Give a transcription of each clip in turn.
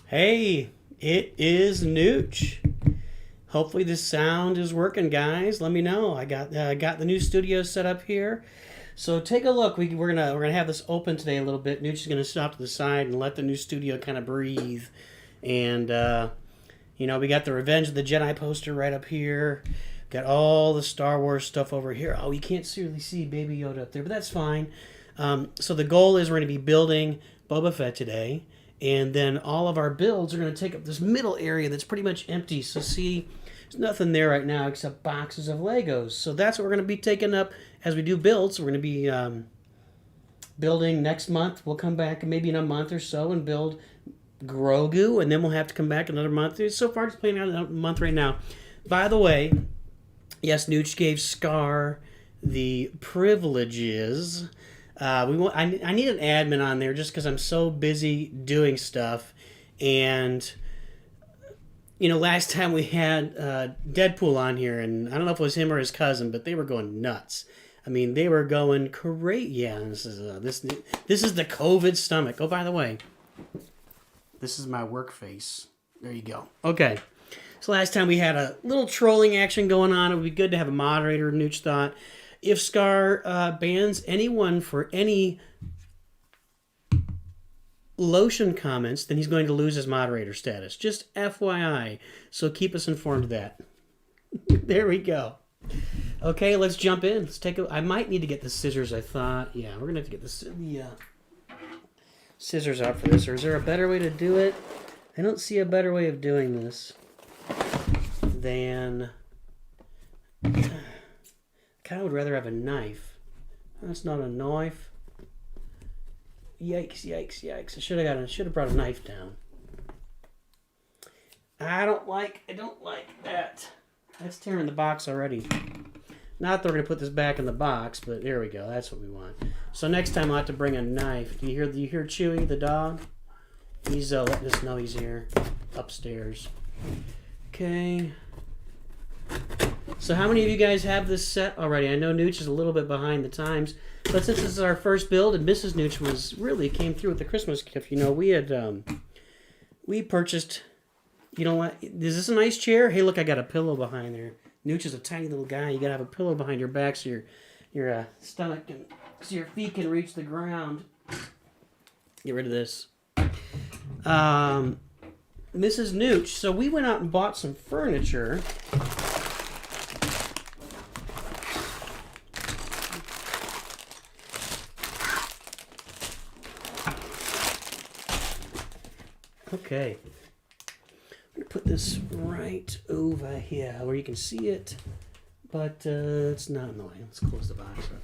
Hey, it is Nooch. Hopefully this sound is working, guys. Let me know. I got the new studio set up here. So take a look. We're gonna have this open today a little bit. Nooch is gonna stop to the side and let the new studio kind of breathe. And we got the Revenge of the Jedi poster right up here. Got all the Star Wars stuff over here. Oh, you can't really see Baby Yoda up there, but that's fine. So the goal is we're going to be building Boba Fett today, and then all of our builds are going to take up this middle area that's pretty much empty. So see, there's nothing there right now except boxes of Legos. So that's what we're going to be taking up as we do builds. We're going to be building next month. We'll come back maybe in a month or so and build Grogu, and then we'll have to come back another month. So far, it's playing out a month right now. By the way, yes, Nooch gave Scar the privileges. I need an admin on there just because I'm so busy doing stuff. And, last time we had Deadpool on here, and I don't know if it was him or his cousin, but they were going nuts. I mean, they were going crazy. Yeah, this is the COVID stomach. Oh, by the way, this is my work face. There you go. Okay. So last time we had a little trolling action going on. It would be good to have a moderator, Nooch thought. If Scar bans anyone for any lotion comments, then he's going to lose his moderator status. Just FYI. So keep us informed of that. There we go. Okay, let's jump in. I might need to get the scissors, I thought. Yeah, we're going to have to get the scissors out for this. Or is there a better way to do it? I don't see a better way of doing this than... I kind of would rather have a knife. That's not a knife. Yikes, yikes, yikes. I should have brought a knife down. I don't like that. That's tearing the box already. Not that we're going to put this back in the box, but there we go. That's what we want. So next time I'll have to bring a knife. Do you hear Chewy, the dog? He's letting us know he's here upstairs. Okay. So how many of you guys have this set already? I know Nooch is a little bit behind the times, but since this is our first build, and Mrs. Nooch came through with the Christmas gift. We purchased. Is this a nice chair? Hey, look, I got a pillow behind there. Nooch is a tiny little guy. You gotta have a pillow behind your back so your stomach so your feet can reach the ground. Get rid of this. Mrs. Nooch. So we went out and bought some furniture. Okay, I'm going to put this right over here where you can see it, but it's not annoying. Let's close the box up.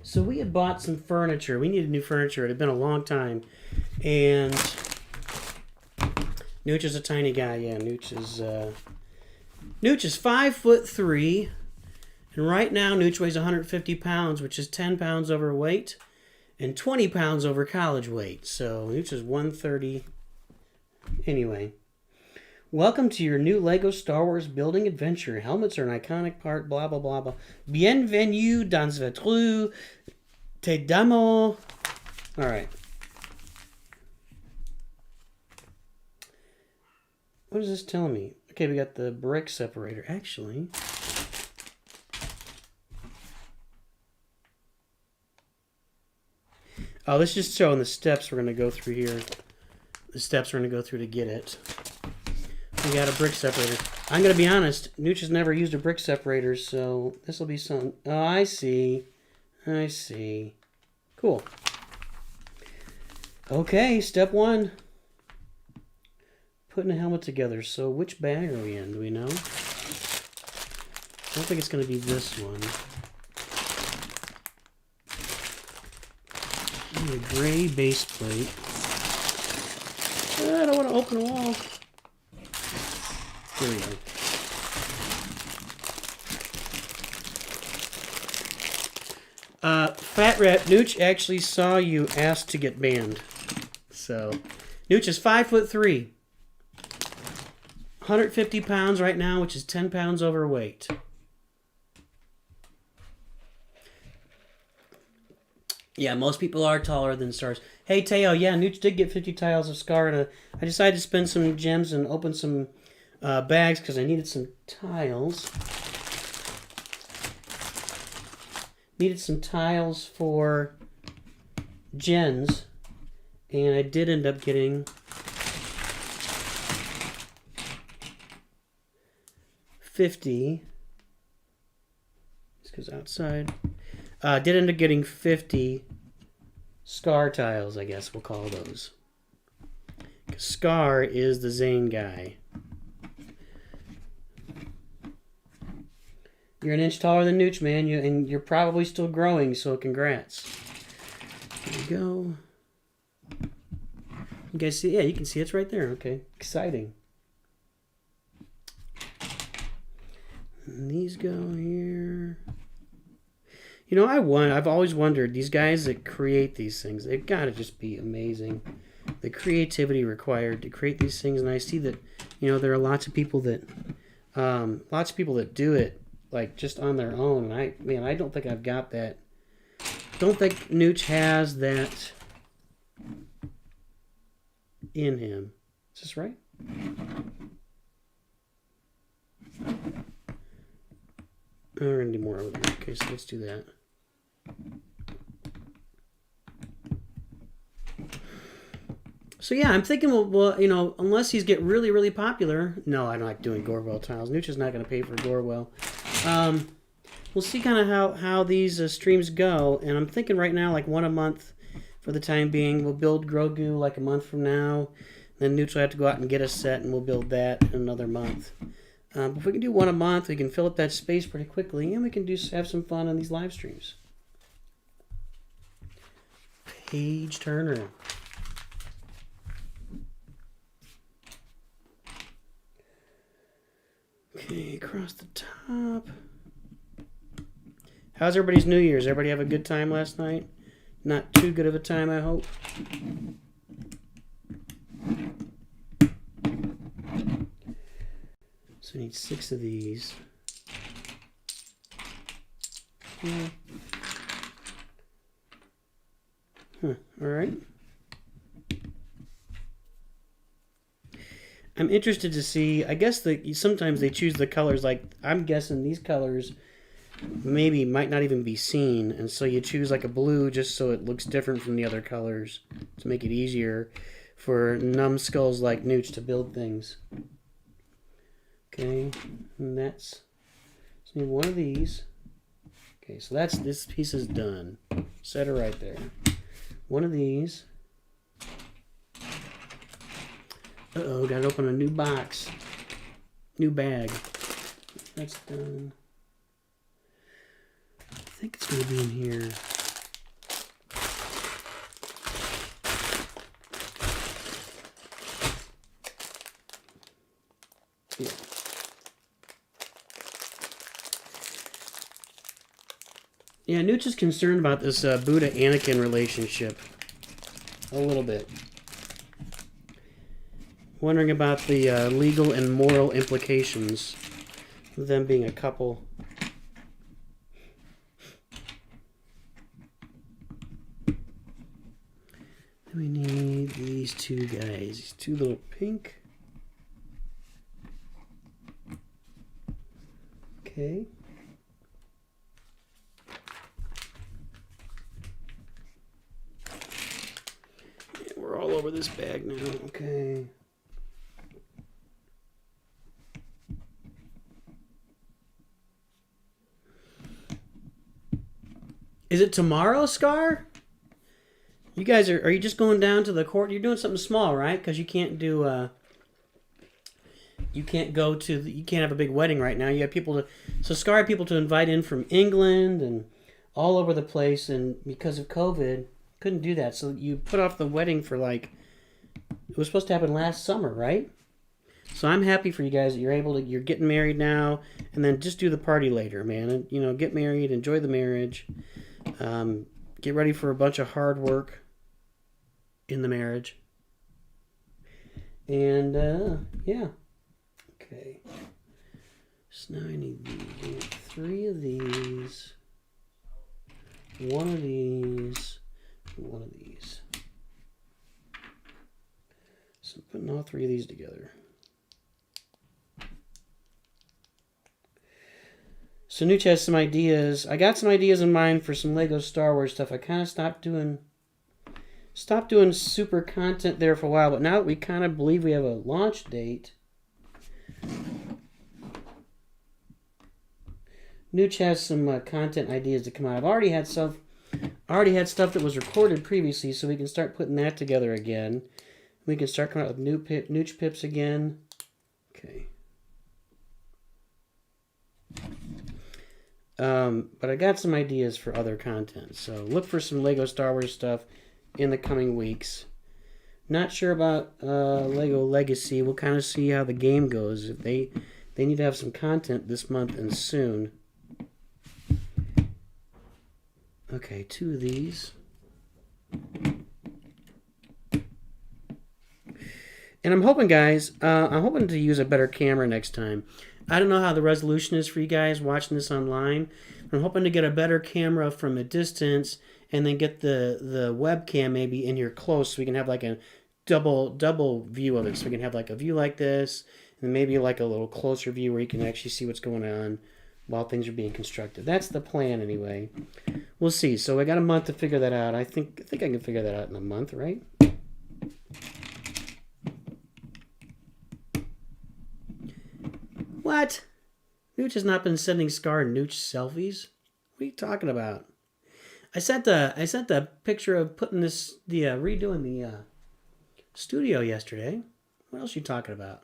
So we had bought some furniture. We needed new furniture. It had been a long time, and Nooch is a tiny guy. Yeah, Nooch is 5'3", and right now Nooch weighs 150 pounds, which is 10 pounds overweight. And 20 pounds over college weight. So Nooch is 130. Anyway. Welcome to your new LEGO Star Wars building adventure. Helmets are an iconic part, blah, blah, blah, blah. Bienvenue dans votre te damo. Alright. What is this telling me? Okay, we got the brick separator. Actually... Oh, this is just showing the steps we're going to go through here. The steps we're going to go through to get it. We got a brick separator. I'm going to be honest, Nooch has never used a brick separator, so this will be some... Oh, I see. I see. Cool. Okay, step one. Putting a helmet together. So which bag are we in? Do we know? I don't think it's going to be this one. A gray base plate. I don't want to open them all. Here we go. Fat Rat, Nooch actually saw you ask to get banned. So, Nooch is 5'3", 150 pounds right now, which is 10 pounds overweight. Yeah, most people are taller than stars. Hey, Teo, yeah, Nooch did get 50 tiles of Scar. And I decided to spend some gems and open some bags because I needed some tiles. Needed some tiles for gens. And I did end up getting 50. This goes outside. Did end up getting 50 Scar tiles, I guess we'll call those. Because Scar is the Zane guy. You're an inch taller than Nooch, man, and you're probably still growing, so congrats. There you go. You guys see? Yeah, you can see it's right there. Okay, exciting. And these go here. You know, I've always wondered, these guys that create these things, they've got to just be amazing. The creativity required to create these things, and I see that, you know, there are lots of people that do it like just on their own. And I don't think I've got that. Don't think Nooch has that in him. Is this right? We're gonna do more over there. Okay, so let's do that. So yeah, I'm thinking, well, you know, unless he's get really, really popular. No, I don't like doing Gorewell tiles. Nooch is not going to pay for Gorewell. We'll see kind of how these streams go, and I'm thinking right now like one a month for the time being. We'll build Grogu like a month from now. Then Nooch will have to go out and get a set, and we'll build that in another month. But if we can do one a month, we can fill up that space pretty quickly, and we can have some fun on these live streams. Page Turner. Okay, across the top. How's everybody's New Year's? Everybody have a good time last night? Not too good of a time, I hope. So we need 6 of these. Yeah. Huh, all right. I'm interested to see, I guess sometimes they choose the colors, like I'm guessing these colors maybe might not even be seen, and so you choose like a blue just so it looks different from the other colors to make it easier for numbskulls like Nooch to build things. Okay, and that's, so we need one of these. Okay, so this piece is done. Set her right there. One of these. Uh-oh, gotta open a new box. New bag. That's done. I think it's gonna be in here. Yeah. Yeah, Nooch is concerned about this Buddha-Anakin relationship. A little bit. Wondering about the legal and moral implications of them being a couple. Then we need these two guys, these two little pink. Okay. Yeah, we're all over this bag now. Okay. Is it tomorrow, Scar? You guys are you just going down to the court? You're doing something small, right? Because you can't do you can't go to you can't have a big wedding right now. You have people to Scar had people to invite in from England and all over the place, and because of COVID, couldn't do that. So you put off the wedding for like it was supposed to happen last summer, right? So I'm happy for you guys that you're getting married now, and then just do the party later, man. And, you know, get married, enjoy the marriage. Get ready for a bunch of hard work in the marriage. And, yeah. Okay. So now I need 3 of these. 1 of these. one of these. So I'm putting all three of these together. So Nooch has some ideas. I got some ideas in mind for some Lego Star Wars stuff. I kind of stopped doing super content there for a while, but now that we kind of believe we have a launch date, Nooch has some content ideas to come out. I've already had stuff that was recorded previously, so we can start putting that together again. We can start coming out with Nooch pips again. Okay. But I got some ideas for other content, so look for some Lego Star Wars stuff in the coming weeks. Not sure about Lego Legacy. We'll kind of see how the game goes. If they need to have some content this month and soon. Okay, 2 of these. And I'm hoping, guys, I'm hoping to use a better camera next time. I don't know how the resolution is for you guys watching this online. I'm hoping to get a better camera from a distance and then get the webcam maybe in here close so we can have like a double view of it. So we can have like a view like this and maybe like a little closer view where you can actually see what's going on while things are being constructed. That's the plan anyway. We'll see. So I got a month to figure that out. I think I can figure that out in a month, right? What? Nooch has not been sending Scar Nooch selfies? What are you talking about? I sent a picture of putting redoing the studio yesterday. What else are you talking about?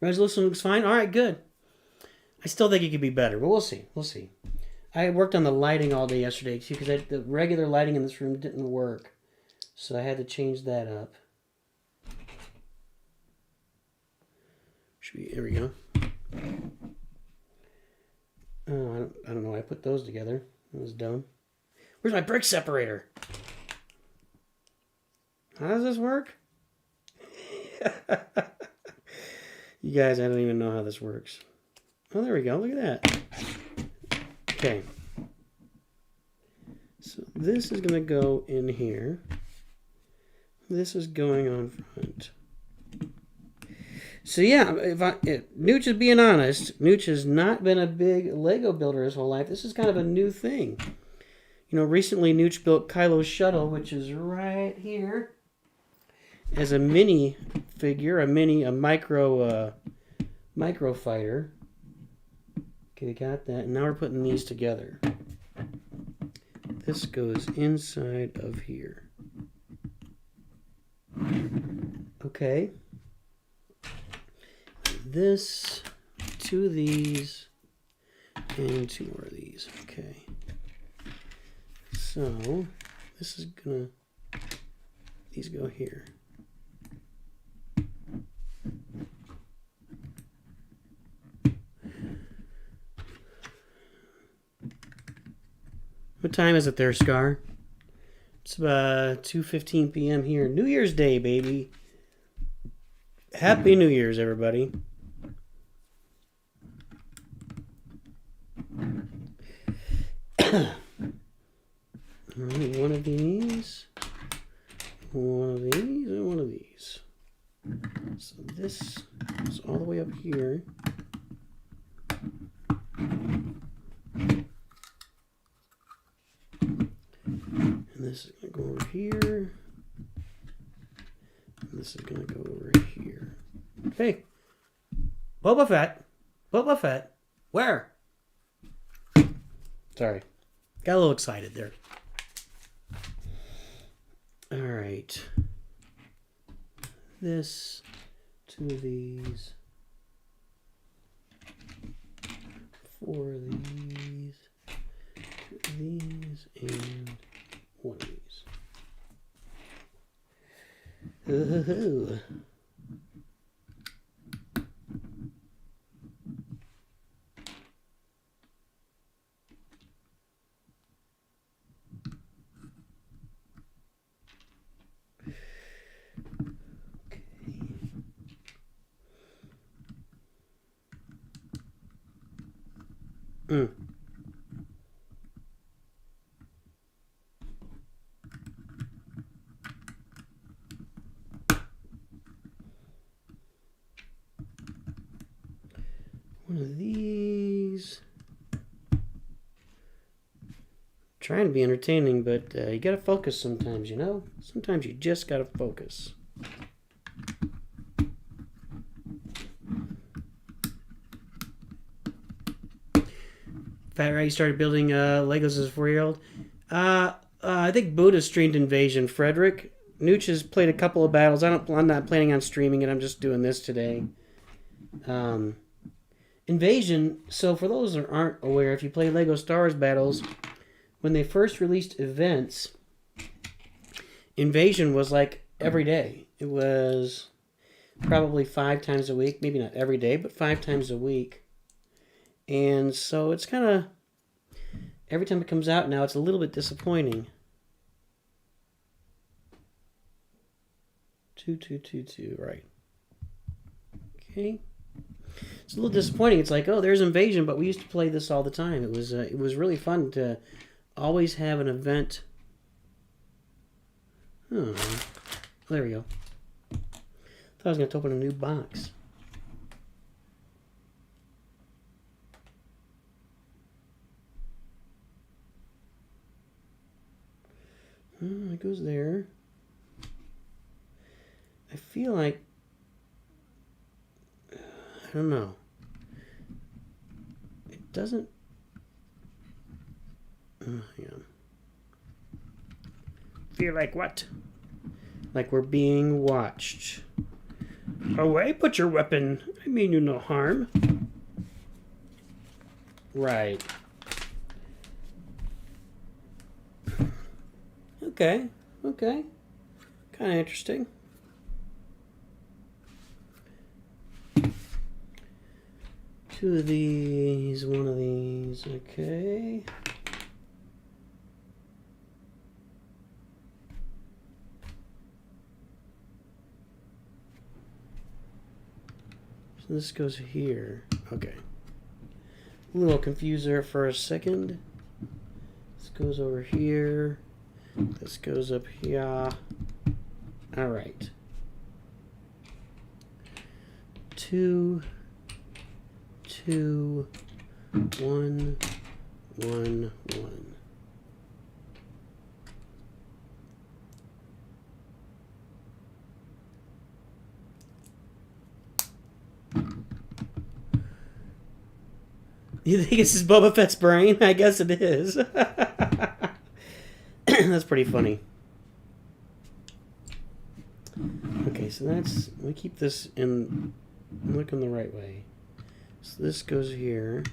Resolution looks fine. All right, good. I still think it could be better, but we'll see. We'll see. I worked on the lighting all day yesterday too because the regular lighting in this room didn't work, so I had to change that up. Here we go. Oh, I don't know why I put those together. That was dumb. Where's my brick separator? How does this work? You guys, I don't even know how this works. Oh, there we go. Look at that. Okay. So this is going to go in here. This is going on front. So yeah, if Nooch is being honest, Nooch has not been a big Lego builder his whole life. This is kind of a new thing. You know, recently Nooch built Kylo's shuttle, which is right here, as a mini figure, a micro fighter. Okay, got that. And now we're putting these together. This goes inside of here. Okay. This, 2 of these, and 2 more of these. Okay. So, this is gonna, these go here. What time is it there, Scar? It's about 2:15 p.m. here. New Year's Day, baby. Happy New Year's, everybody. One of these, and one of these. So this is all the way up here. And this is going to go over here. And this is going to go over here. Hey, Boba Fett. Boba Fett. Where? Sorry. Got a little excited there. All right. This, 2 of these, 4 of these, 2 of these, and 1 of these. Ooh. Trying to be entertaining, but you gotta focus sometimes, you know? Sometimes you just gotta focus. Fat Rat, you started building Legos as a 4-year-old? I think Buddha streamed Invasion. Frederick, Nooch has played a couple of battles. I'm not planning on streaming it. I'm just doing this today. Invasion, so for those that aren't aware, if you play Lego Star Wars battles, when they first released events, Invasion was like every day. It was probably 5 times a week. Maybe not every day, but 5 times a week. And so it's kind of, every time it comes out now, it's a little bit disappointing. 2, right. Okay. It's a little disappointing. It's like, oh, there's Invasion, but we used to play this all the time. It was really fun to always have an event. Oh, there we go. Thought I was going to open a new box. It goes there. I feel like, I don't know. It doesn't. Hang on. Feel like what? Like we're being watched. Away, put your weapon. I mean you no harm. Right. Okay. Kind of interesting. Two of these, one of these. Okay. So this goes here. Okay. A little confused there for a second. This goes over here. This goes up here. All right. 2, 2, 1, 1, 1. You think this is Boba Fett's brain? I guess it is. That's pretty funny. Okay, so that's, we keep this in, looking the right way. So this goes here.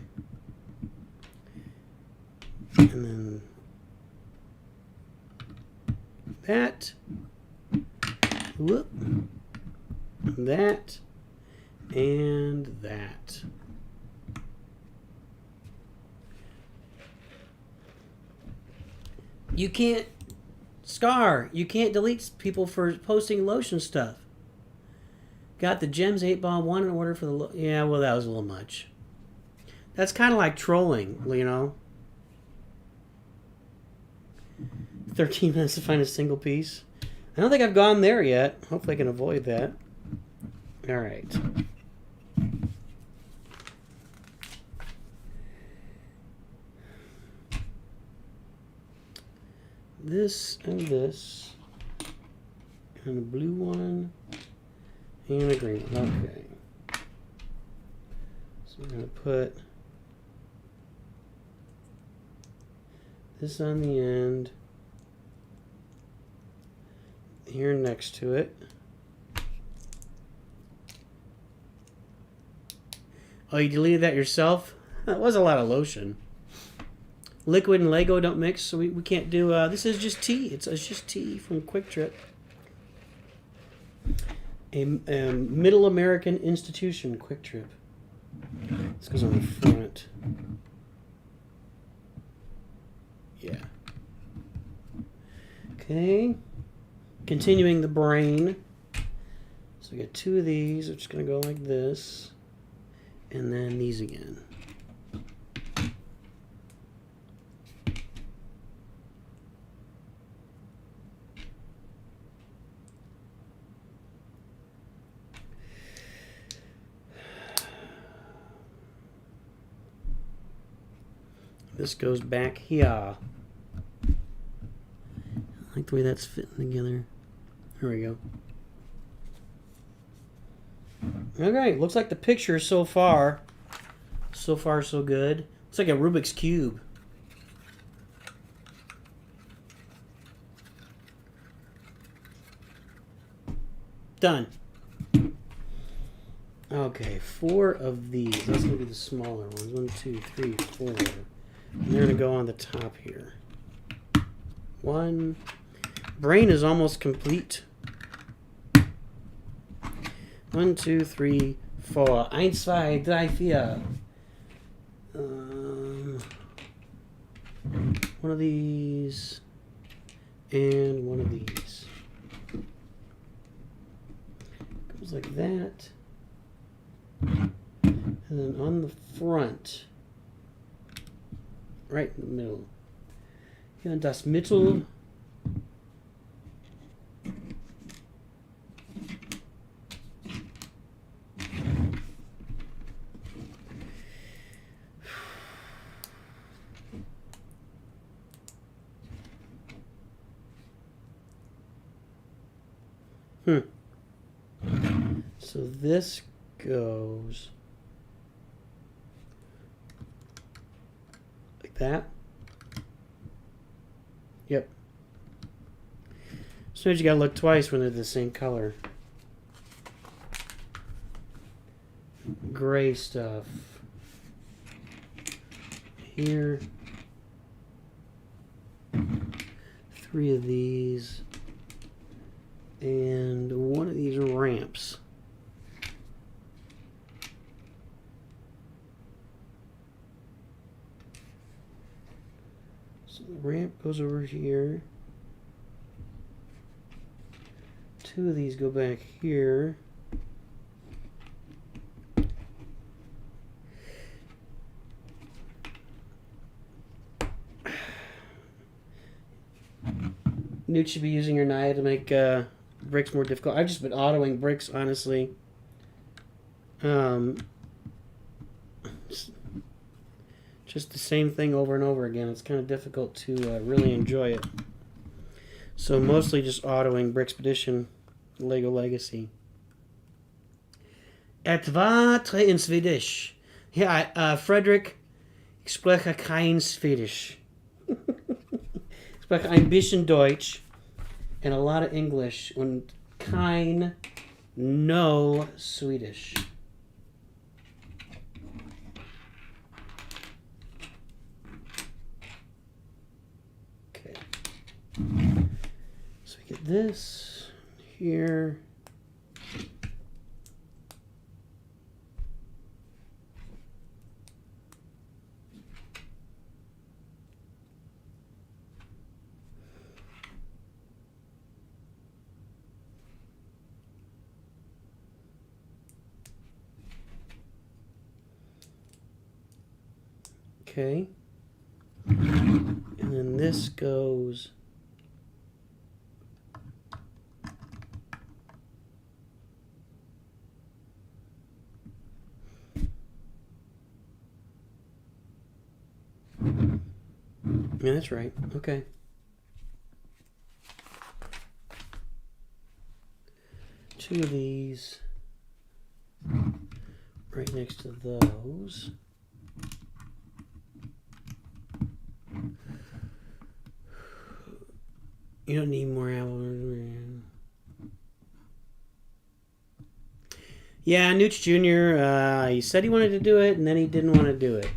And then that. Whoop. That. And that. You can't, Scar, you can't delete people for posting lotion stuff. Got the Gems 8-ball 1 in order for the, yeah, well, that was a little much. That's kind of like trolling, you know. 13 minutes to find a single piece. I don't think I've gone there yet. Hopefully I can avoid that. All right. This and this, and a blue one, and a green one. Okay. So we're going to put this on the end, here next to it. Oh, you deleted that yourself? That was a lot of lotion. Liquid and Lego don't mix, so we can't do, this is just tea. It's just tea from Quick Trip. A Middle American institution, Quick Trip. This goes on the front. Yeah. Okay. Continuing the brain. So we got 2 of these. We're just going to go like this. And then these again. This goes back here. I like the way that's fitting together. There we go. Okay, looks like the picture so far so good. It's like a Rubik's Cube. Done. Okay, 4 of these. Let's look at the smaller ones. 1, 2, 3, 4. And they're going to go on the top here. 1. Brain is almost complete. 1, 2, 3, 4. 1, 2, 3, 4. One of these. And one of these. Goes like that. And then on the front, right in the middle. Hier das Mittel. So this goes like that. Yep. Sometimes you gotta look twice when they're the same color. Gray stuff. Here. 3 of these. And 1 of these ramps. So the ramp goes over here. 2 of these go back here. NOOCH should be using your knife to make bricks more difficult. I've just been autoing bricks, honestly. Just the same thing over and over again. It's kind of difficult to really enjoy it. So mostly just autoing Brickspedition, Lego Legacy. Etwa 3 in Swedish. Ja, Frederick, ich spreche kein Swedish. Ich spreche ein bisschen Deutsch and a lot of English und kein, no Swedish. Okay. So we get this here. Okay. And then this goes yeah, that's right. Okay. Two of these right next to those. You don't need more apples. Yeah, NOOCH Jr. He said he wanted to do it, and then he didn't want to do it.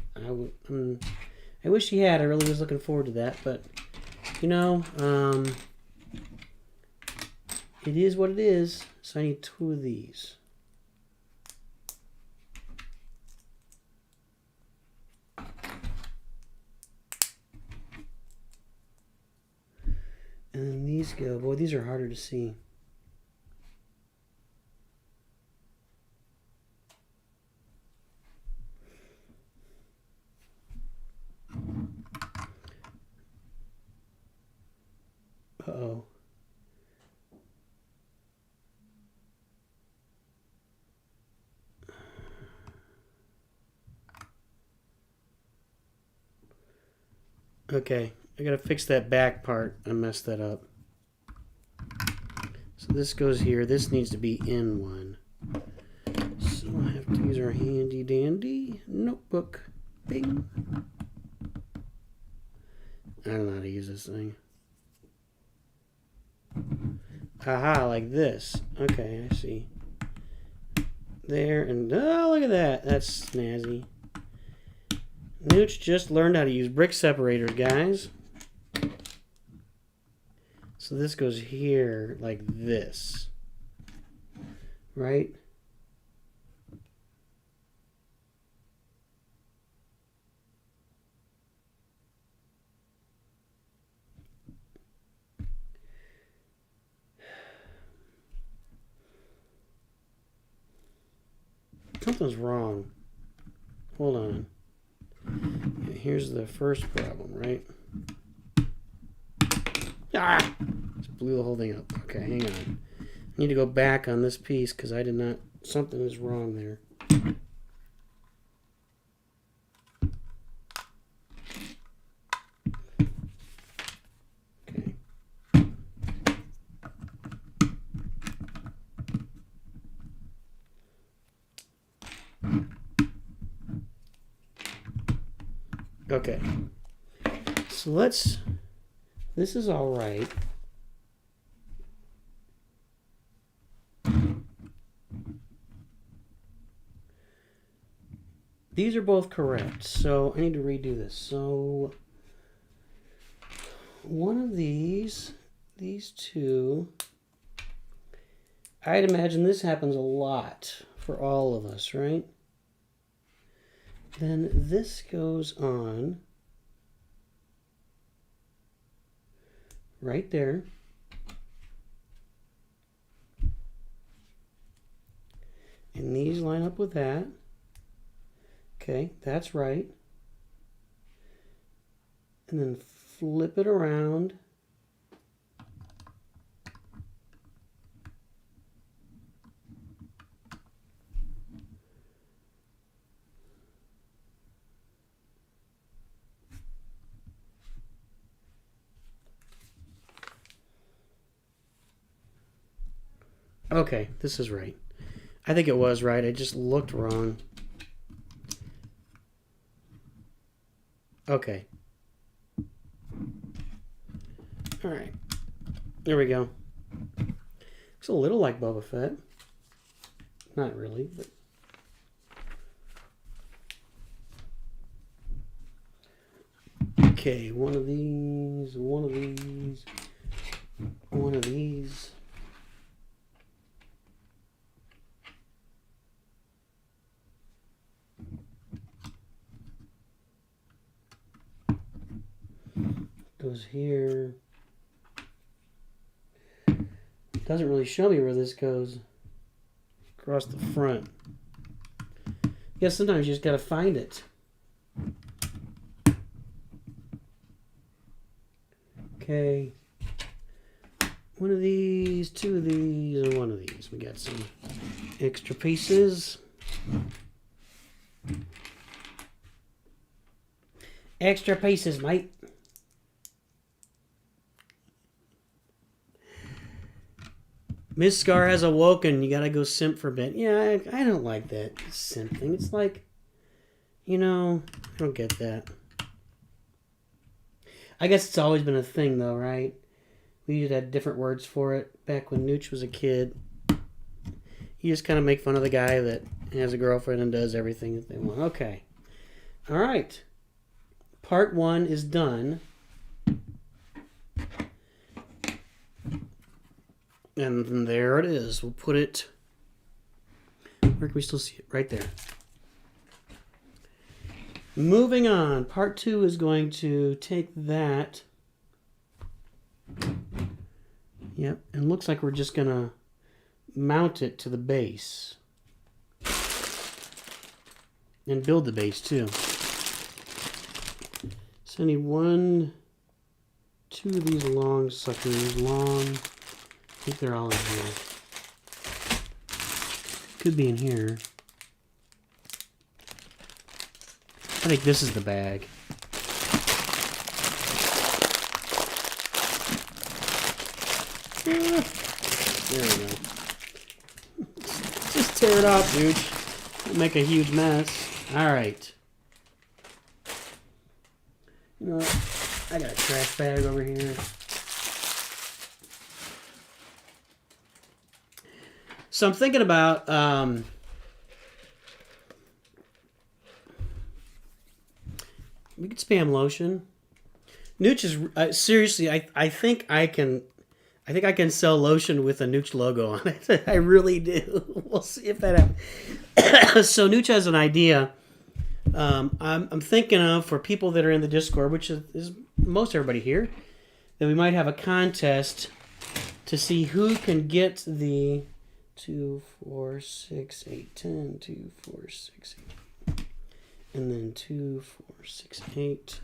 I wish he had. I really was looking forward to that, but you know, it is what it is. So I need 2 of these. And then these go. Boy, these are harder to see. Uh-oh. Okay, I gotta fix that back part. I messed that up. So this goes here. This needs to be in one. So we'll have to use our handy dandy notebook. Bing. I don't know how to use this thing. Aha, like this. Okay, I see. There, and oh, look at that. That's snazzy. Nooch just learned how to use brick separators, guys. So this goes here like this. Right? Something's wrong. Hold on. Here's the first problem, right? Ah! Just blew the whole thing up. Okay, hang on. I need to go back on this piece because I did not... Something is wrong there. Okay. Okay. So let's... This is all right. These are both correct, so I need to redo this. So one of these two, I'd imagine this happens a lot for all of us, right? Then this goes on right there. And these line up with that. Okay, that's right. And then flip it around. Okay, this is right. I think it was right. I just looked wrong. Okay. All right. There we go. Looks a little like Boba Fett. Not really, but... Okay, one of these, one of these, one of these. Goes here. Doesn't really show me where this goes. Across the front. Yeah, sometimes you just gotta find it. Okay. One of these, two of these, and one of these. We got some extra pieces. Extra pieces, mate. Miss Scar has awoken. You gotta go simp for a bit. Yeah, I don't like that simp thing. It's like, you know, I don't get that. I guess it's always been a thing, though, right? We used to have different words for it. Back when Nooch was a kid, you just kind of make fun of the guy that has a girlfriend and does everything that they want. Okay. All right. Part 1 is done. And there it is. We'll put it... Where can we still see it? Right there. Moving on. Part 2 is going to take that. Yep. And looks like we're just going to mount it to the base. And build the base too. So I need 1, 2 of these long suckers. Long... I think they're all in here. Could be in here. I think this is the bag. There tear it off, dude. Don't make a huge mess. All right. You know what? I got a trash bag over here. So I'm thinking about we could spam lotion. NOOCH is seriously. I think I can sell lotion with a NOOCH logo on it. I really do. We'll see if that happens. So NOOCH has an idea. I'm thinking of, for people that are in the Discord, which is most everybody here, that we might have a contest to see who can get the 2, 4, 6, 8, 10, 2, 4, 6, 8, and then 2, 4, 6, 8,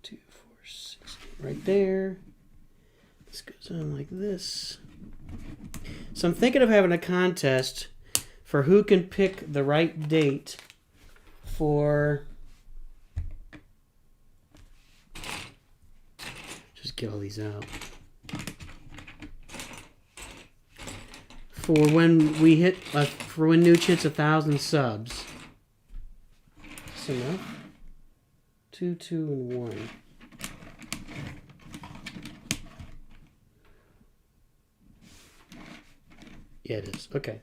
2, 4, 6, 8, right there. This goes on like this. So I'm thinking of having a contest for who can pick the right date for... Just get all these out. For when we hit, for when NOOCH hits 1,000 subs. That's enough. 2, 2, and 1. Yeah, it is. Okay.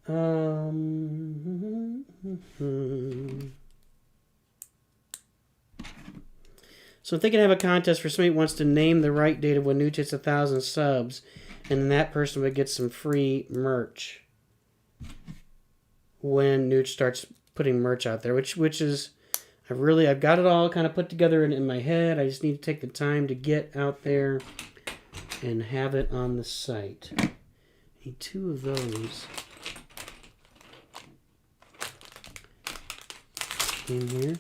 So I'm thinking of a contest for somebody who wants to name the right date of when NOOCH hits 1,000 subs, and then that person would get some free merch when NOOCH starts putting merch out there, which is I've got it all kind of put together in my head. I just need to take the time to get out there and have it on the site. I need 2 of those in here.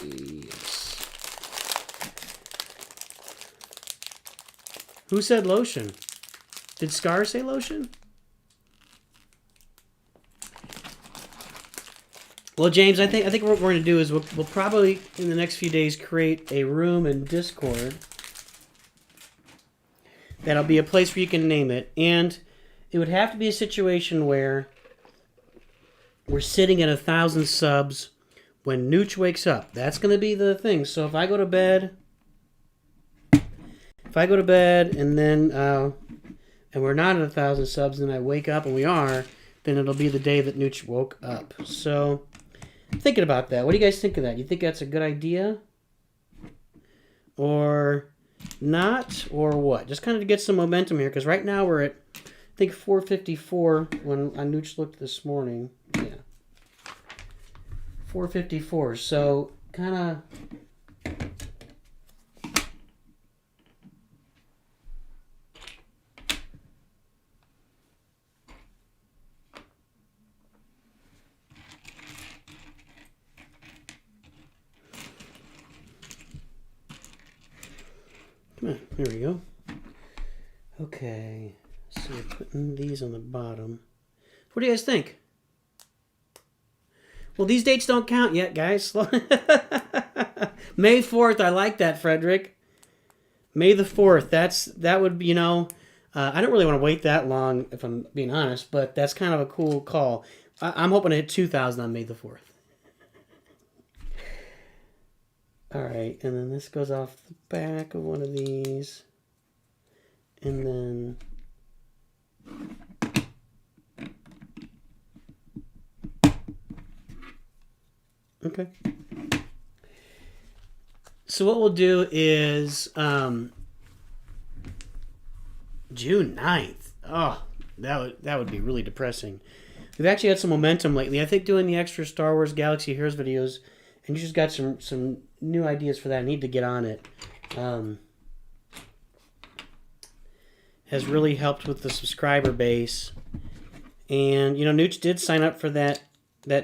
Yes. Who said lotion? Did Scar say lotion? Well, James, I think what we're going to do is we'll probably in the next few days create a room in Discord. That'll be a place where you can name it, and it would have to be a situation where we're sitting at 1,000 subs when NOOCH wakes up. That's going to be the thing. So if I go to bed, and then and we're not at 1,000 subs, and I wake up and we are, then it'll be the day that NOOCH woke up. So thinking about that. What do you guys think of that? You think that's a good idea? Or not? Or what? Just kind of to get some momentum here, because right now we're at, I think, 454 when NOOCH looked this morning. Yeah. 454. So kind of... Come on, there we go. Okay, so we're putting these on the bottom. What do you guys think? Well, these dates don't count yet, guys. May 4th, I like that, Frederick. May the 4th, that would be, you know, I don't really want to wait that long, if I'm being honest, but that's kind of a cool call. I'm hoping to hit 2,000 on May the 4th. All right, and then this goes off the back of one of these. And then... Okay. So what we'll do is June 9th. Oh, that would be really depressing. We've actually had some momentum lately. I think doing the extra Star Wars Galaxy Heroes videos, and you just got some new ideas for that. I need to get on it. Has really helped with the subscriber base. And, you know, NOOCH did sign up for that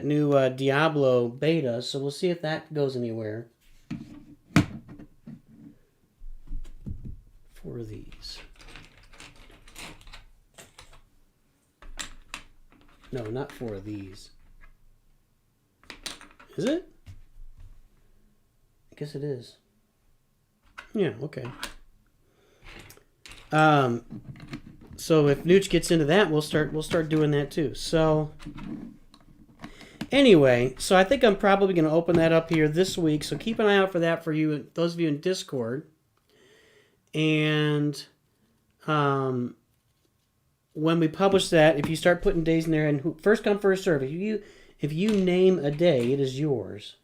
new Diablo beta, so we'll see if that goes anywhere. 4 of these. No, not 4 of these. Is it? I guess it is. Yeah, okay. So if Nooch gets into that, we'll start doing that too. So anyway, so I think I'm probably going to open that up here this week. So keep an eye out for that for you, those of you in Discord. And when we publish that, if you start putting days in there, and first come first serve, if you name a day, it is yours.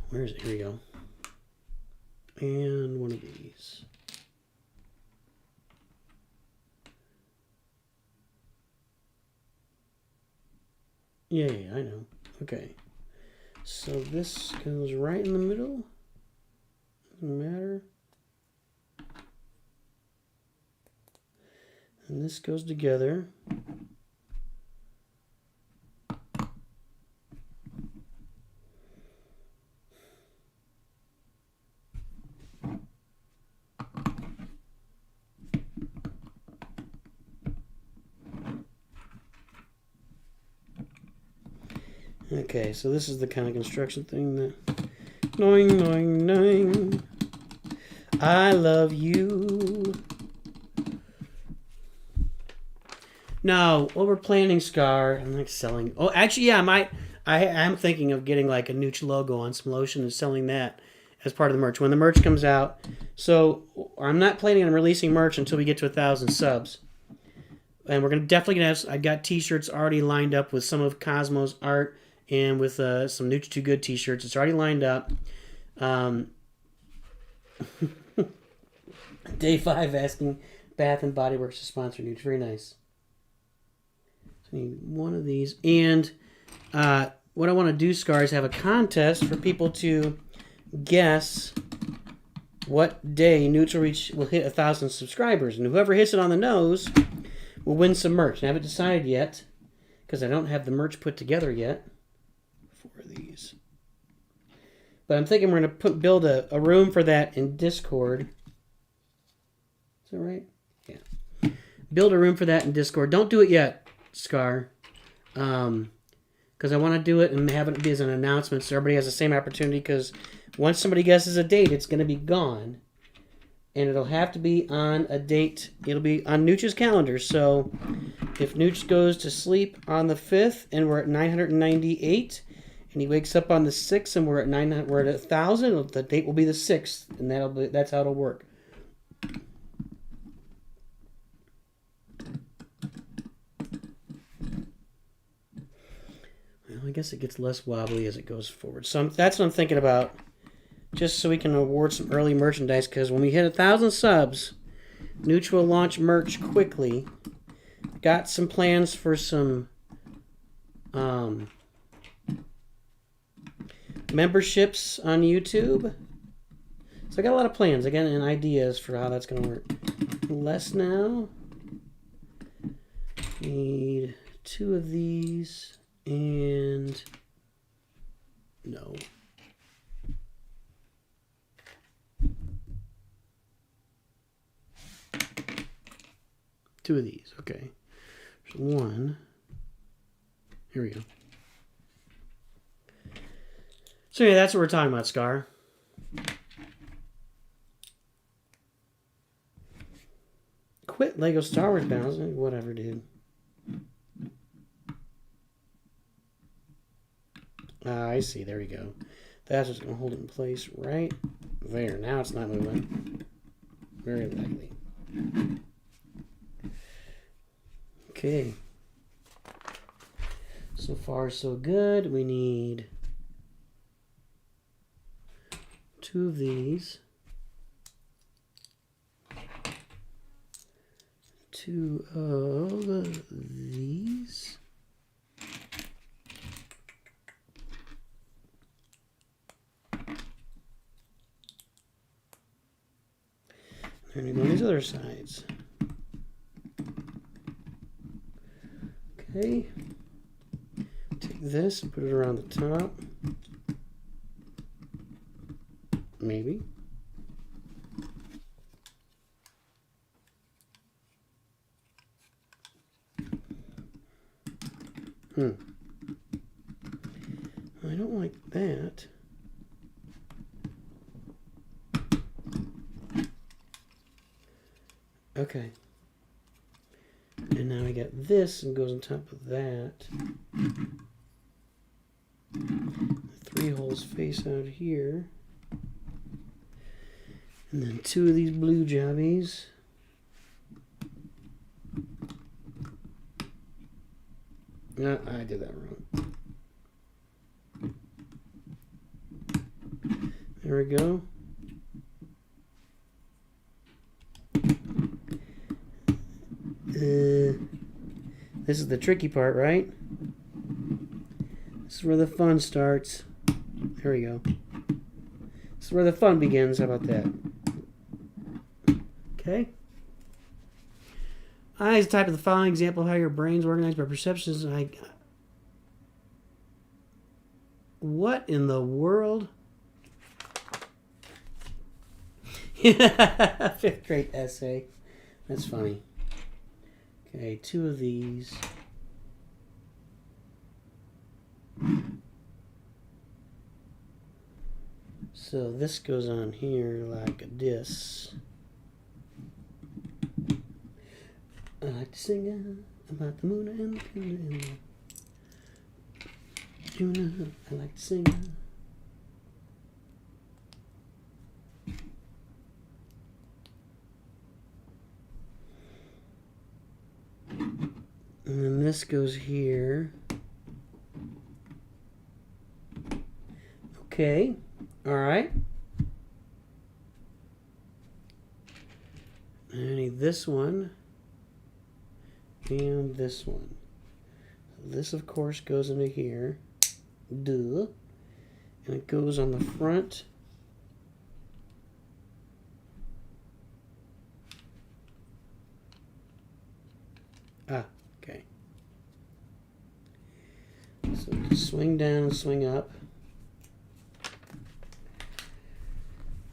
Where is it? Here we go. And one of these. Yeah, I know. Okay. So this goes right in the middle. Doesn't matter. And this goes together. Okay, so this is the kind of construction thing that... Noing, noing, noing. I love you. No, what we're planning, Scar, I'm like selling... Oh, actually, yeah, I'm thinking of getting like a NOOCH logo on some lotion and selling that as part of the merch. When the merch comes out... So, I'm not planning on releasing merch until we get to 1,000 subs. And we're definitely going to have... I've got t-shirts already lined up with some of Cosmo's art... And with some NOOCH Too Good t-shirts. It's already lined up. Day 5 asking Bath and Body Works to sponsor NOOCH. Very nice. So I need one of these. And what I want to do, Scar, is have a contest for people to guess what day NOOCH will hit 1,000 subscribers. And whoever hits it on the nose will win some merch. And I haven't decided yet, because I don't have the merch put together yet. These, but I'm thinking we're going to build a room for that in Discord. Is that right? Yeah. Build a room for that in Discord. Don't do it yet, Scar, because I want to do it and have it be as an announcement so everybody has the same opportunity. Because once somebody guesses a date, it's going to be gone, and it'll have to be on a date. It'll be on NOOCH's calendar. So if NOOCH goes to sleep on the 5th and we're at 998. And he wakes up on the 6th, and we're at 1,000. The date will be the 6th, and that's how it'll work. Well, I guess it gets less wobbly as it goes forward. So that's what I'm thinking about, just so we can award some early merchandise. Because when we hit 1,000 subs, NOOCH will launch merch quickly. Got some plans for some memberships on YouTube. So I got a lot of plans again and ideas for how that's going to work. Less now. Need 2 of these and no. Two of these. Okay. There's 1. Here we go. So yeah, that's what we're talking about, Scar. Quit Lego Star Wars battles. Whatever, dude. I see. There we go. That's just going to hold it in place right there. Now it's not moving. Very likely. Okay. So far, so good. We need 2 of these. 2 of these. And we go on these other sides. Okay. Take this and put it around the top. Maybe. I don't like that. Okay. And now we get this and goes on top of that. 3 holes face out here. And then 2 of these blue jobbies. No, I did that wrong. There we go. This is the tricky part, right? This is where the fun starts. There we go. This is where the fun begins. How about that? Okay. I is a type of the following example of how your brain's organized by perceptions. What in the world? 5th grade essay. That's funny. Okay, 2 of these. So this goes on here like this. I like to sing about the moon and the panda and the I like to sing. And then this goes here. Okay. All right. I need this one and this one. This, of course, goes into here. Duh. And it goes on the front. Ah, okay. So swing down and swing up.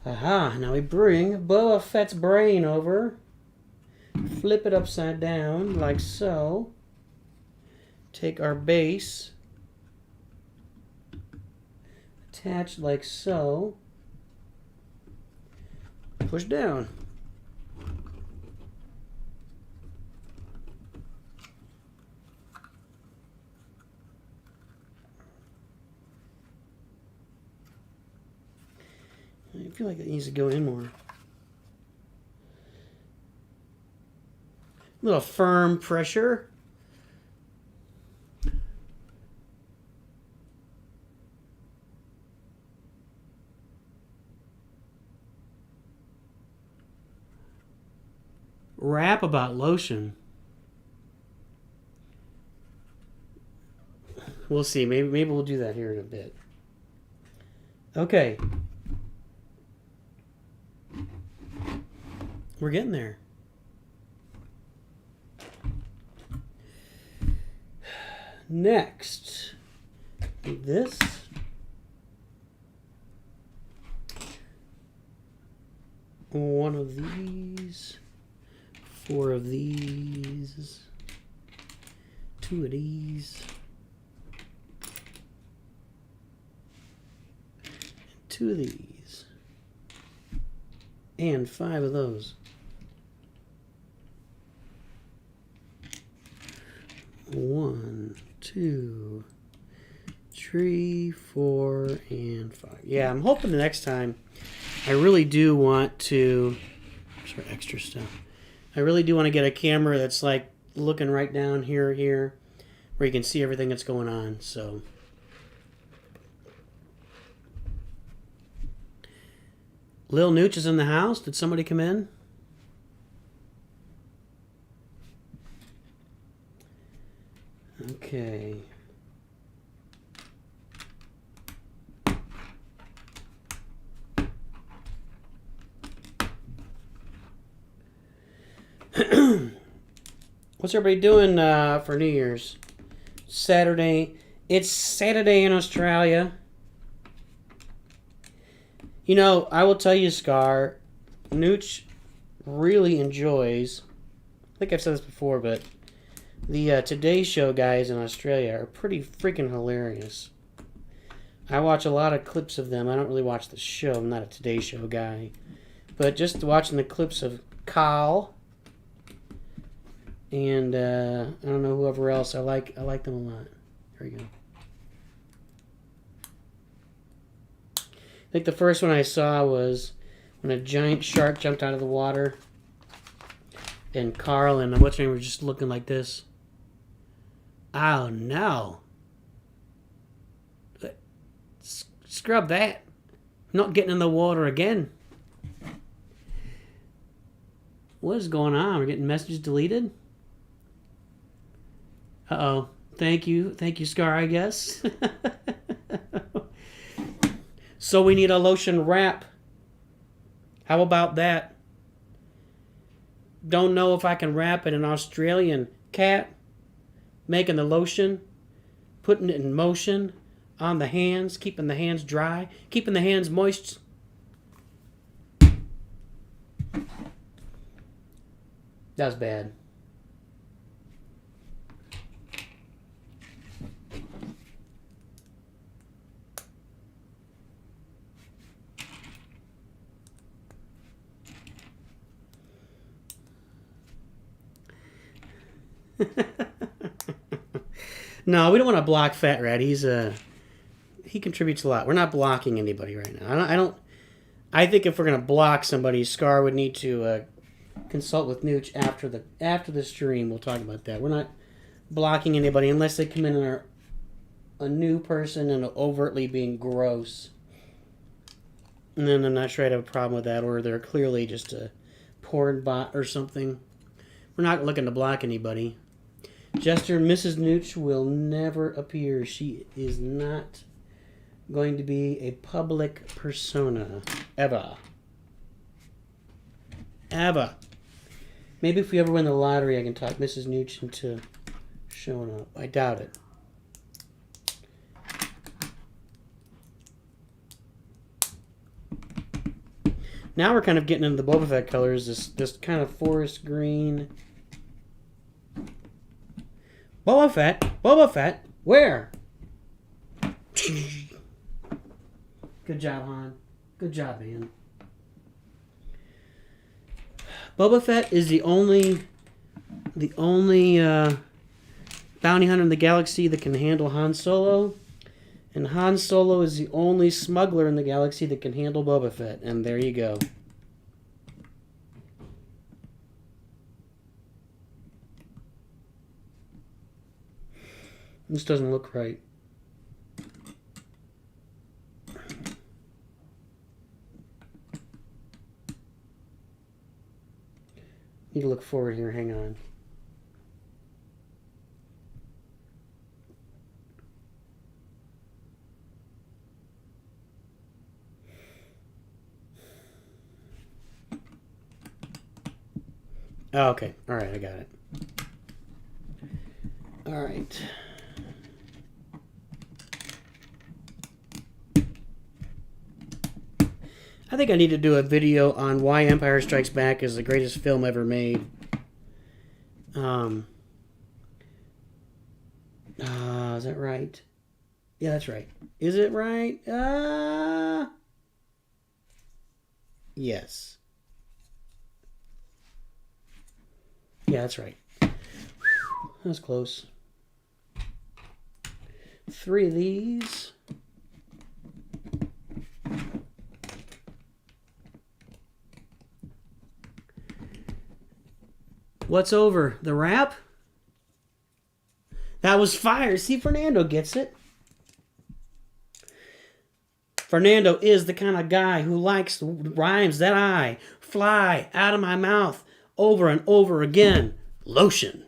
Aha, now we bring Boba Fett's brain over. Flip it upside down like so. Take our base. Attach like so. Push down. I feel like it needs to go in more. A little firm pressure. Rap about lotion. We'll see. Maybe we'll do that here in a bit. Okay. We're getting there. Next, this. One of these. 4 of these. 2 of these. 2 of these. And 5 of those. 1, 2, 3, 4, and 5. Yeah, I'm hoping the next time I really do want to... Sorry, extra stuff. I really do want to get a camera that's like looking right down here, where you can see everything that's going on. So, Lil Nooch is in the house. Did somebody come in? Okay. What's everybody doing for New Year's? Saturday. It's Saturday in Australia. You know, I will tell you, Scar, Nooch really enjoys, I think I've said this before, but the Today Show guys in Australia are pretty freaking hilarious. I watch a lot of clips of them. I don't really watch the show. I'm not a Today Show guy. But just watching the clips of Carl And I don't know whoever else. I like them a lot. There we go. I think the first one I saw was when a giant shark jumped out of the water, and Carl and what's her name were just looking like this. Oh no! Scrub that! Not getting in the water again. What is going on? We're getting messages deleted. Uh-oh. Thank you, Scar, I guess. So we need a lotion wrap. How about that? Don't know if I can wrap it. An Australian cat making the lotion, putting it in motion on the hands, keeping the hands dry, keeping the hands moist. That was bad. No, we don't want to block Fat Rat. He contributes a lot. We're not blocking anybody right now. I think if we're gonna block somebody, Scar would need to consult with Nooch after the stream. We'll talk about that. We're not blocking anybody unless they come in and are a new person and overtly being gross. And then I'm not sure I'd have a problem with that, or they're clearly just a porn bot or something. We're not looking to block anybody. Jester, Mrs. Nooch will never appear. She is not going to be a public persona. Ever. Ever. Maybe if we ever win the lottery, I can talk Mrs. Nooch into showing up. I doubt it. Now we're kind of getting into the Boba Fett colors. This kind of forest green. Boba Fett, where? Good job, Han. Good job, man. Boba Fett is the only bounty hunter in the galaxy that can handle Han Solo, and Han Solo is the only smuggler in the galaxy that can handle Boba Fett. And there you go. This doesn't look right. Need to look forward here. Hang on. Oh, okay. All right, I got it. All right. I think I need to do a video on why Empire Strikes Back is the greatest film ever made. Is that right? Yeah, that's right. Is it right? Yes. Yeah, that's right. That was close. 3 of these. What's over? The wrap? That was fire. See, Fernando gets it. Fernando is the kind of guy who likes the rhymes that I fly out of my mouth over and over again. Lotion.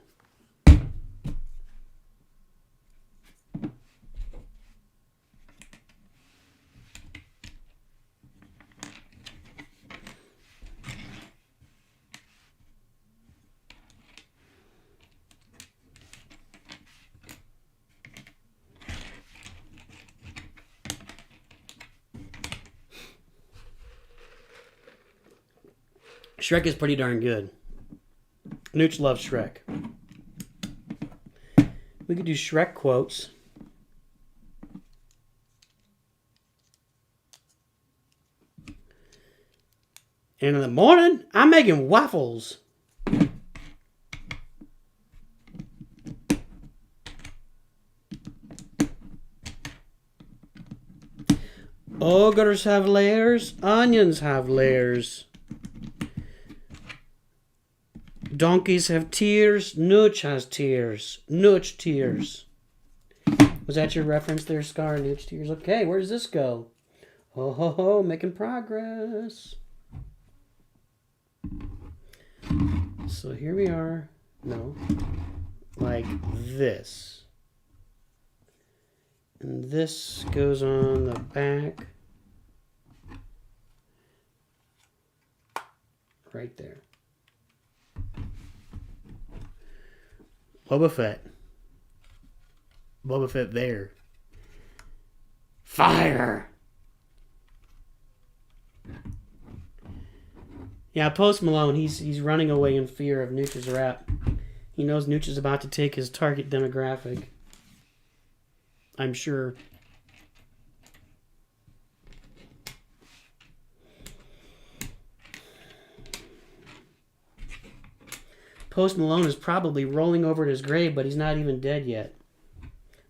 Shrek is pretty darn good. Nooch loves Shrek. We could do Shrek quotes. And in the morning, I'm making waffles. Ogres have layers. Onions have layers. Donkeys have tears. Nooch has tears. Nooch tears. Was that your reference there, Scar? Nooch tears. Okay, where does this go? Oh ho ho, making progress. So here we are. No. Like this. And this goes on the back. Right there. Boba Fett. Boba Fett there. Fire! Yeah, Post Malone, he's running away in fear of Nooch's rap. He knows Nooch is about to take his target demographic. I'm sure. Post Malone is probably rolling over at his grave, but he's not even dead yet.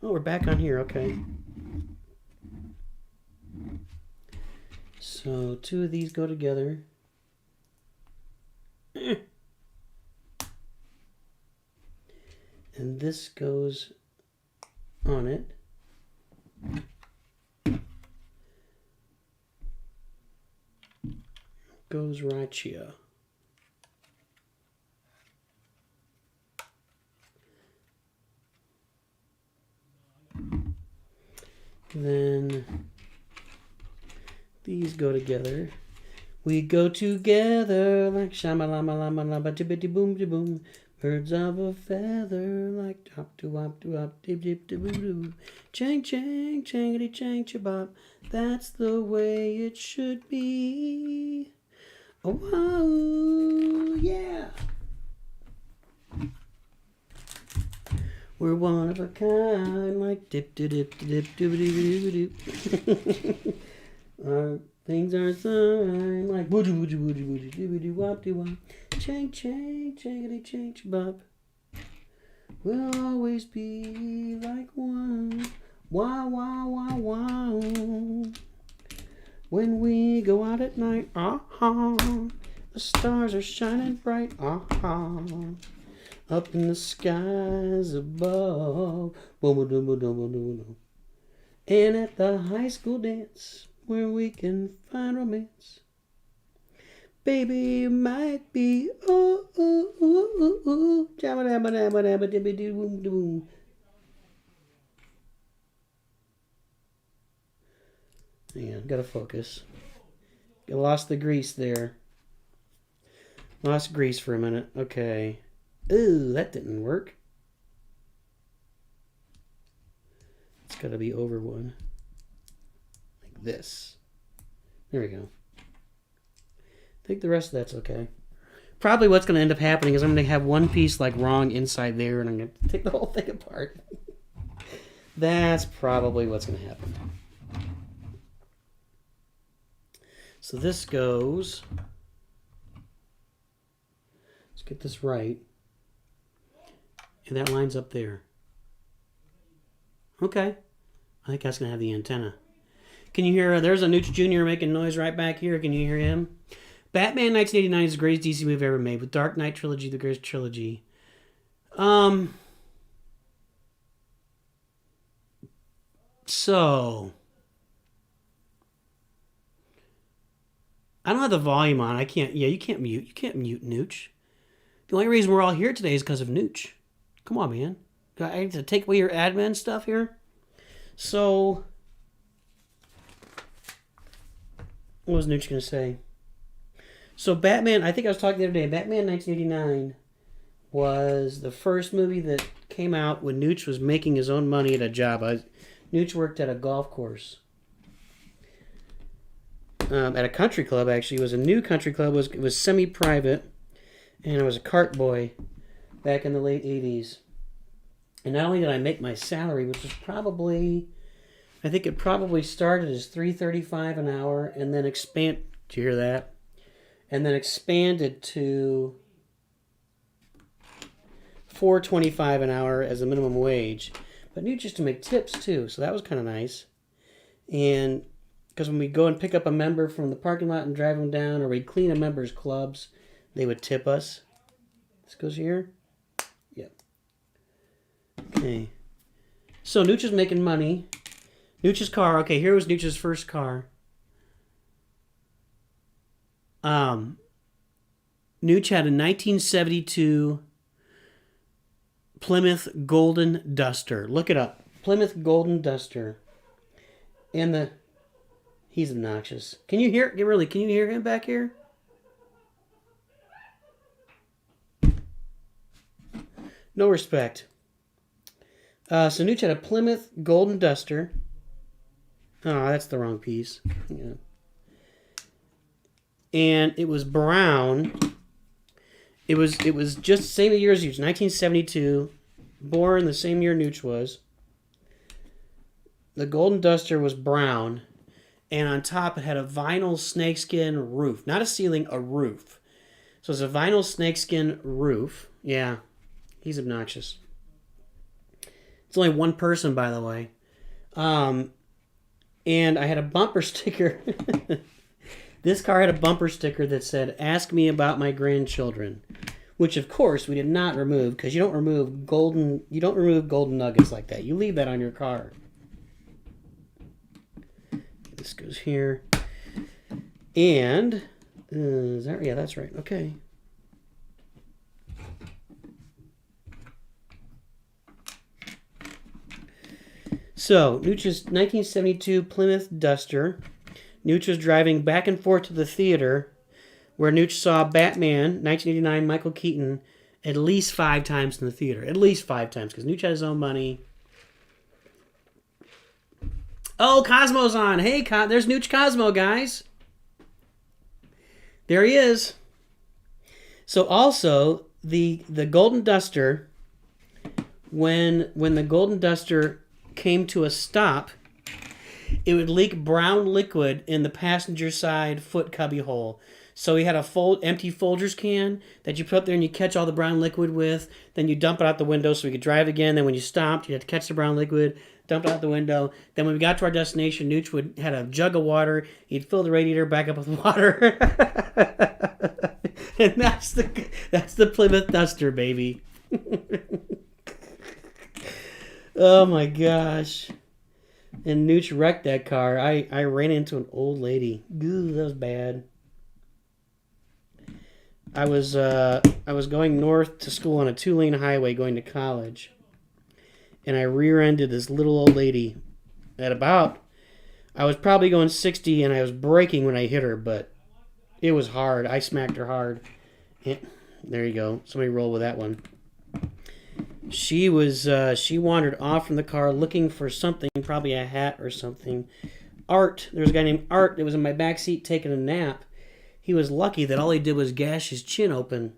Oh, we're back on here. Okay. So, two of these go together. And this goes on it. Goes right here. Then these go together. We go together like shamalama tibbity boom de boom. Birds of a feather like top to wop to wop dip dip de boo doo. Chang chang changity chang chabop. That's the way it should be. Oh wow, yeah. We're one of a kind, like dip dip dip dip dip dip dip. Our things are signed like woody woody woody woody woody wop wop. Chang chang changity chang chabop. We'll always be like one. Wow wow wow wow. When we go out at night, the stars are shining bright, up in the skies above. And at the high school dance, where we can find romance, baby, it might be ooh ooh ooh ooh ooh, jabba dabba dabba dabba dibby doo boom boom. Hang on, gotta focus. I lost the grease there. Lost grease for a minute. Okay. Ooh, that didn't work. It's gotta be over one. Like this. There we go. I think the rest of that's okay. Probably what's going to end up happening is I'm going to have one piece like wrong inside there and I'm going to take the whole thing apart. That's probably what's going to happen. So this goes... Let's get this right. And that lines up there. Okay. I think that's going to have the antenna. Can you hear... There's a NOOCH Jr. making noise right back here. Can you hear him? Batman 1989 is the greatest DC movie ever made. With Dark Knight trilogy, the greatest trilogy. So I don't have the volume on. I can't. Yeah, you can't mute. You can't mute NOOCH. The only reason we're all here today is because of NOOCH. Come on, man. I need to take away your admin stuff here. So what was NOOCH going to say? So Batman, I think I was talking the other day, Batman 1989 was the first movie that came out when NOOCH was making his own money at a job. NOOCH worked at a golf course. At a country club, actually. It was a new country club. It was semi-private. And I was a cart boy back in the late 80s. And not only did I make my salary, which was probably... I think it probably started as $3.35 an hour and then did you hear that? And then expanded to $4.25 an hour as a minimum wage. But NOOCH used to make tips too, so that was kind of nice. And Because when we go and pick up a member from the parking lot and drive them down, or we clean a member's clubs, they would tip us. This goes here. Yep. Okay. So Nooch is making money. Nooch's car. Okay, here was Nooch's first car. Nooch had a 1972 Plymouth Golden Duster. Look it up. Plymouth Golden Duster. And he's obnoxious. Can you hear? Really? Can you hear him back here? No respect. So Nooch had a Plymouth Golden Duster. Oh, that's the wrong piece. Yeah. And it was brown. It was just the same year as Nooch, 1972. Born the same year Nooch was. The Golden Duster was brown. And on top it had a vinyl snakeskin roof. Not a ceiling, a roof. So it's a vinyl snakeskin roof. Yeah, he's obnoxious. It's only one person, by the way. And I had a bumper sticker. This car had a bumper sticker that said, "Ask me about my grandchildren," which of course we did not remove, because you don't remove golden nuggets like that. You leave that on your car. This goes here. And is that, yeah, that's right. Okay. So, Nooch's 1972 Plymouth Duster. Nooch was driving back and forth to the theater where Nooch saw Batman, 1989, Michael Keaton, at least 5 times in the theater. At least 5 times, because Nooch had his own money. Oh, Cosmo's on. Hey, there's Nooch Cosmo, guys. There he is. So also, the Golden Duster, when the Golden Duster came to a stop, it would leak brown liquid in the passenger side foot cubby hole. So he had a empty Folgers can that you put up there and you catch all the brown liquid with. Then you dump it out the window so we could drive again. Then when you stopped, you had to catch the brown liquid, dump it out the window. Then when we got to our destination, Nooch had a jug of water. He'd fill the radiator back up with water. And that's the Plymouth Duster, baby. Oh my gosh. And Nooch wrecked that car. I ran into an old lady. Ooh, that was bad. I was going north to school on a 2-lane highway going to college. And I rear-ended this little old lady at I was probably going 60 and I was braking when I hit her, but it was hard. I smacked her hard. And there you go. Somebody roll with that one. She wandered off from the car looking for something, probably a hat or something. Art. There was a guy named Art that was in my back seat taking a nap. He was lucky that all he did was gash his chin open.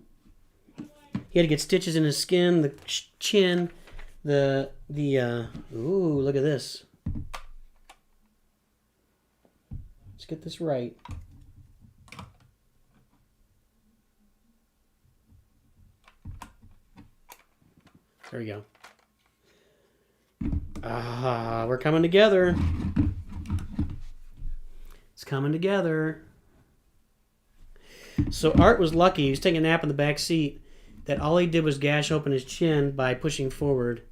He had to get stitches in his skin, the chin, ooh, look at this. Let's get this right. There we go. We're coming together. It's coming together. So Art was lucky. He was taking a nap in the back seat. That all he did was gash open his chin by pushing forward.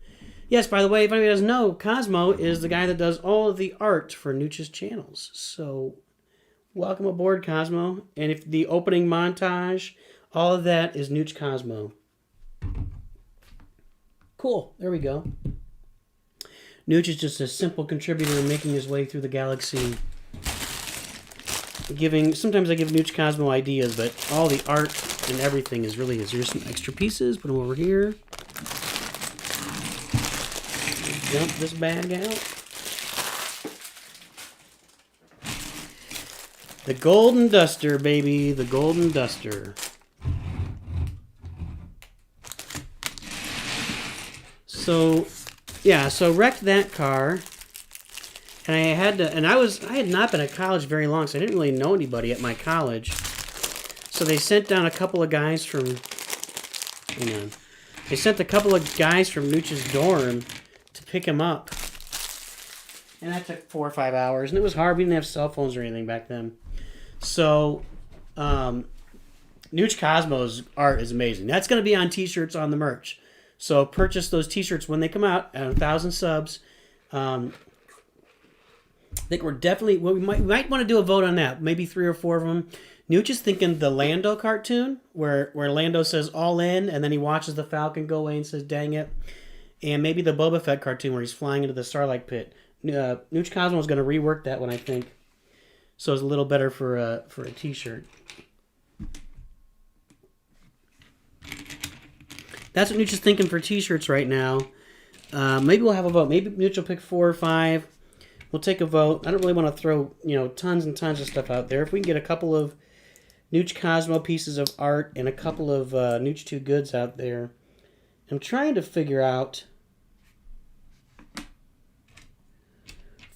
Yes, by the way, if anybody doesn't know, Cosmo is the guy that does all of the art for Nooch's channels. So welcome aboard, Cosmo. And if the opening montage, all of that is Nooch Cosmo. Cool. There we go. Nooch is just a simple contributor making his way through the galaxy. Sometimes I give Nooch Cosmo ideas, but all the art and everything is really his. Here's some extra pieces. Put them over here. Dump this bag out. The Golden Duster, baby. The Golden Duster. So, yeah, so wrecked that car, and I had not been at college very long, so I didn't really know anybody at my college. So they sent down a couple of guys from, they sent a couple of guys from Nooch's dorm to pick him up. And that took 4 or 5 hours. And it was hard. We didn't have cell phones or anything back then. So, NOOCH Cosmo's art is amazing. That's going to be on t-shirts on the merch. So purchase those t-shirts when they come out at 1,000 subs. I think we're definitely... Well, we might want to do a vote on that. Maybe 3 or 4 of them. NOOCH is thinking the Lando cartoon, where Lando says all in, and then he watches the Falcon go away and says, dang it. And maybe the Boba Fett cartoon where he's flying into the Starlight Pit. NOOCH Cosmo is going to rework that one, I think. So it's a little better for a t-shirt. That's what NOOCH is thinking for t-shirts right now. Maybe we'll have a vote. Maybe NOOCH will pick 4 or 5. We'll take a vote. I don't really want to throw, tons and tons of stuff out there. If we can get a couple of NOOCH Cosmo pieces of art and a couple of NOOCH 2 goods out there. I'm trying to figure out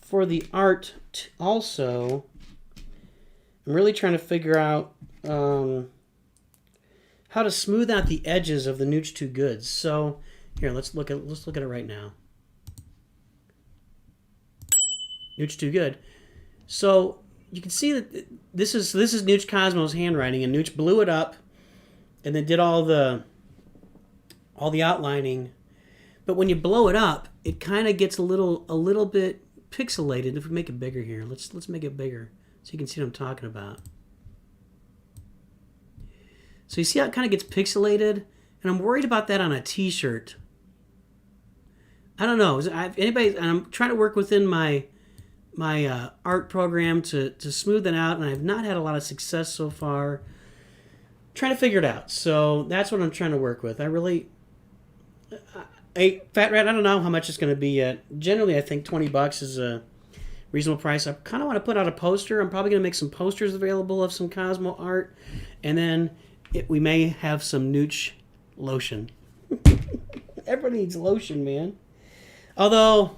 for the art also, I'm really trying to figure out how to smooth out the edges of the NOOCH 2 goods. So here, let's look at it right now. NOOCH 2 good. So you can see that this is NOOCH Cosmo's handwriting, and NOOCH blew it up and then did all the outlining. But when you blow it up, it kind of gets a little bit pixelated. If we make it bigger here, let's make it bigger so you can see what I'm talking about. So you see how it kind of gets pixelated, and I'm worried about that on a t-shirt. I don't know. And I'm trying to work within my art program to smooth it out, and I've not had a lot of success so far. I'm trying to figure it out. So that's what I'm trying to work with. Fat Rat, I don't know how much it's going to be yet. Generally, I think $20 is a reasonable price. I kind of want to put out a poster. I'm probably going to make some posters available of some Cosmo art, and then we may have some NOOCH lotion. Everybody needs lotion, man. Although,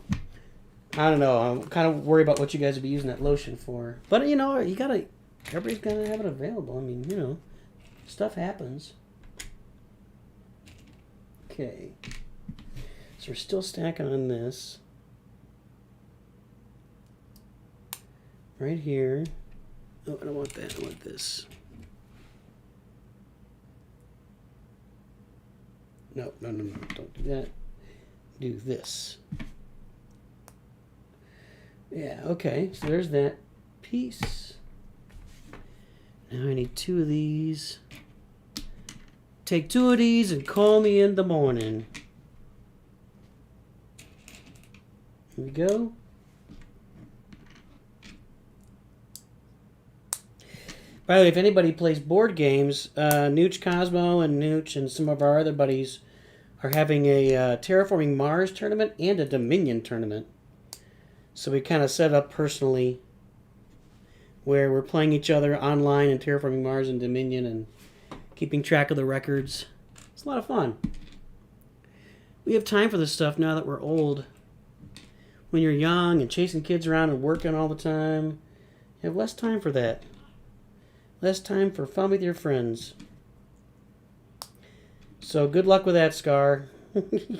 I don't know. I'm kind of worried about what you guys would be using that lotion for. But, everybody's got to have it available. I mean, stuff happens. Okay. So we're still stacking on this. Right here. Oh, I don't want that. I want this. No. Don't do that. Do this. Yeah, okay. So there's that piece. Now I need 2 of these. Take 2 of these and call me in the morning. Here we go. By the way, if anybody plays board games, NOOCH Cosmo and NOOCH and some of our other buddies are having a Terraforming Mars tournament and a Dominion tournament. So we kind of set up personally where we're playing each other online in Terraforming Mars and Dominion and keeping track of the records. It's a lot of fun. We have time for this stuff now that we're old. When you're young and chasing kids around and working all the time, you have less time for that. Less time for fun with your friends. So good luck with that, Scar.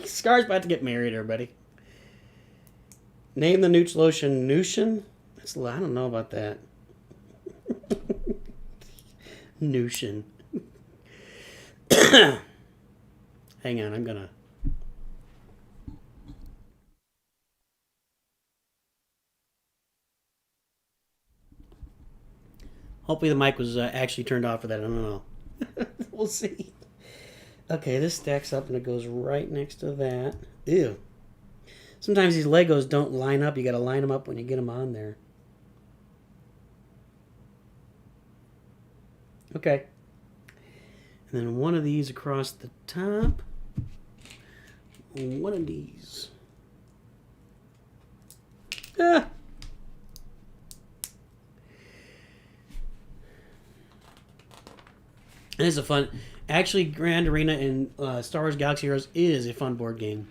Scar's about to get married, everybody. Name the NOOCH lotion Nooshin? I don't know about that. Nooshin. Hang on, I'm gonna... Hopefully the mic was actually turned off for that. I don't know. We'll see. Okay, this stacks up and it goes right next to that. Ew. Sometimes these Legos don't line up. You got to line them up when you get them on there. Okay. And then one of these across the top. One of these. Ah! And it's a fun... Actually, Grand Arena in Star Wars Galaxy Heroes is a fun board game.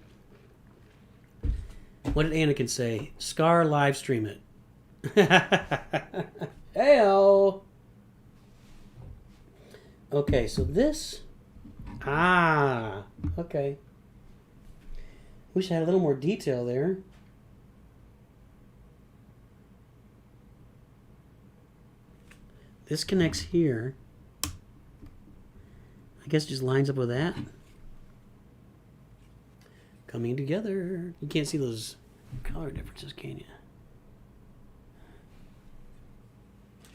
What did Anakin say? Scar live stream it. Heyo! Okay, so this... Ah! Okay. Wish I had a little more detail there. This connects here. I guess it just lines up with that. Coming together. You can't see those color differences, can you?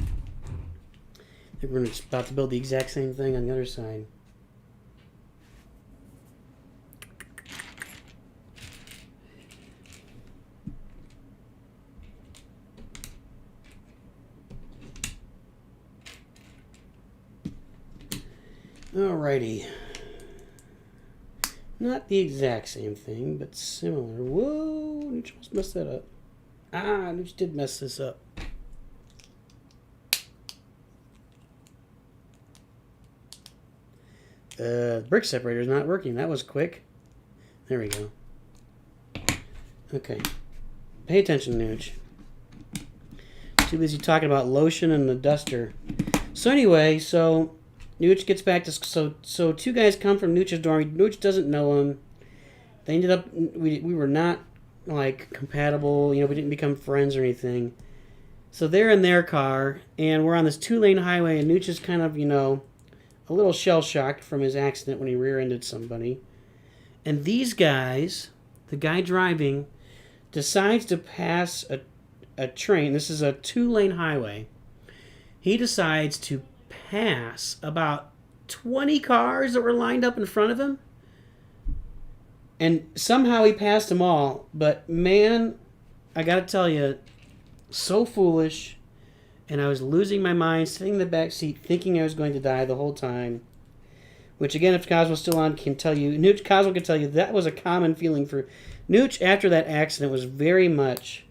I think we're about to build the exact same thing on the other side. Alrighty. Not the exact same thing, but similar. Whoa, Nooch almost messed that up. Ah, Nooch did mess this up. Brick separator is not working. That was quick. There we go. Okay. Pay attention, Nooch. Too busy talking about lotion and the duster. So anyway, Nooch gets back to so two guys come from Nooch's dorm. Nooch doesn't know him. They ended up we were not like compatible. You know, we didn't become friends or anything. So they're in their car, and we're on this 2-lane highway, and Nooch is kind of, you know, a little shell shocked from his accident when he rear-ended somebody. And these guys, the guy driving, decides to pass a train. This is a 2-lane highway. He decides to pass about 20 cars that were lined up in front of him, and somehow he passed them all. But man, I gotta tell you, so foolish. And I was losing my mind, sitting in the back seat thinking I was going to die the whole time, which again, if Cosmo's still on, can tell you, Cosmo can tell you that was a common feeling for Nooch after that accident. Was very much,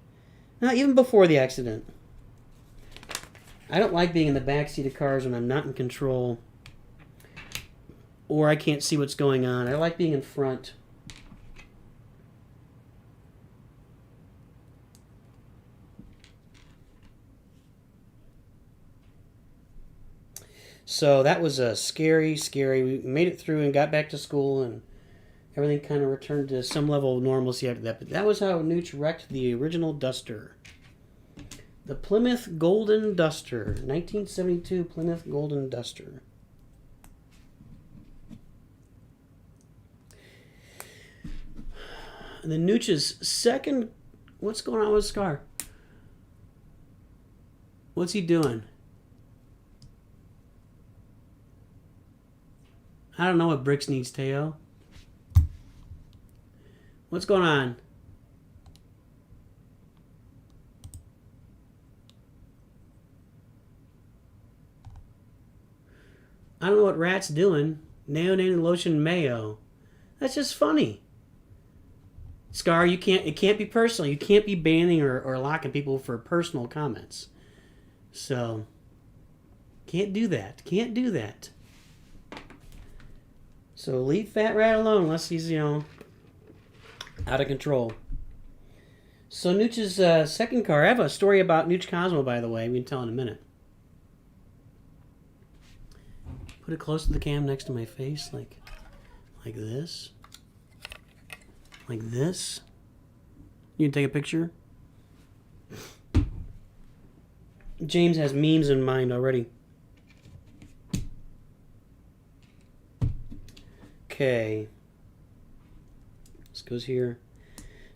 not even before the accident. I don't like being in the back seat of cars when I'm not in control or I can't see what's going on. I like being in front. So that was a scary. We made it through and got back to school, and everything kind of returned to some level of normalcy after that. But that was how Nooch wrecked the original Duster. The Plymouth Golden Duster. 1972 Plymouth Golden Duster. And then Nooch's second... What's going on with Scar? What's he doing? I don't know what Bricks needs, Teo. What's going on? I don't know what Rat's doing. Neonated lotion mayo. That's just funny. Scar, it can't be personal. You can't be banning or locking people for personal comments. So, can't do that. Can't do that. So leave Fat Rat alone unless he's, you know, out of control. So Nooch's second car. I have a story about Nooch Cosmo, by the way. We can tell in a minute. Put it close to the cam next to my face, like this. Like this. You can take a picture. James has memes in mind already. Okay. This goes here.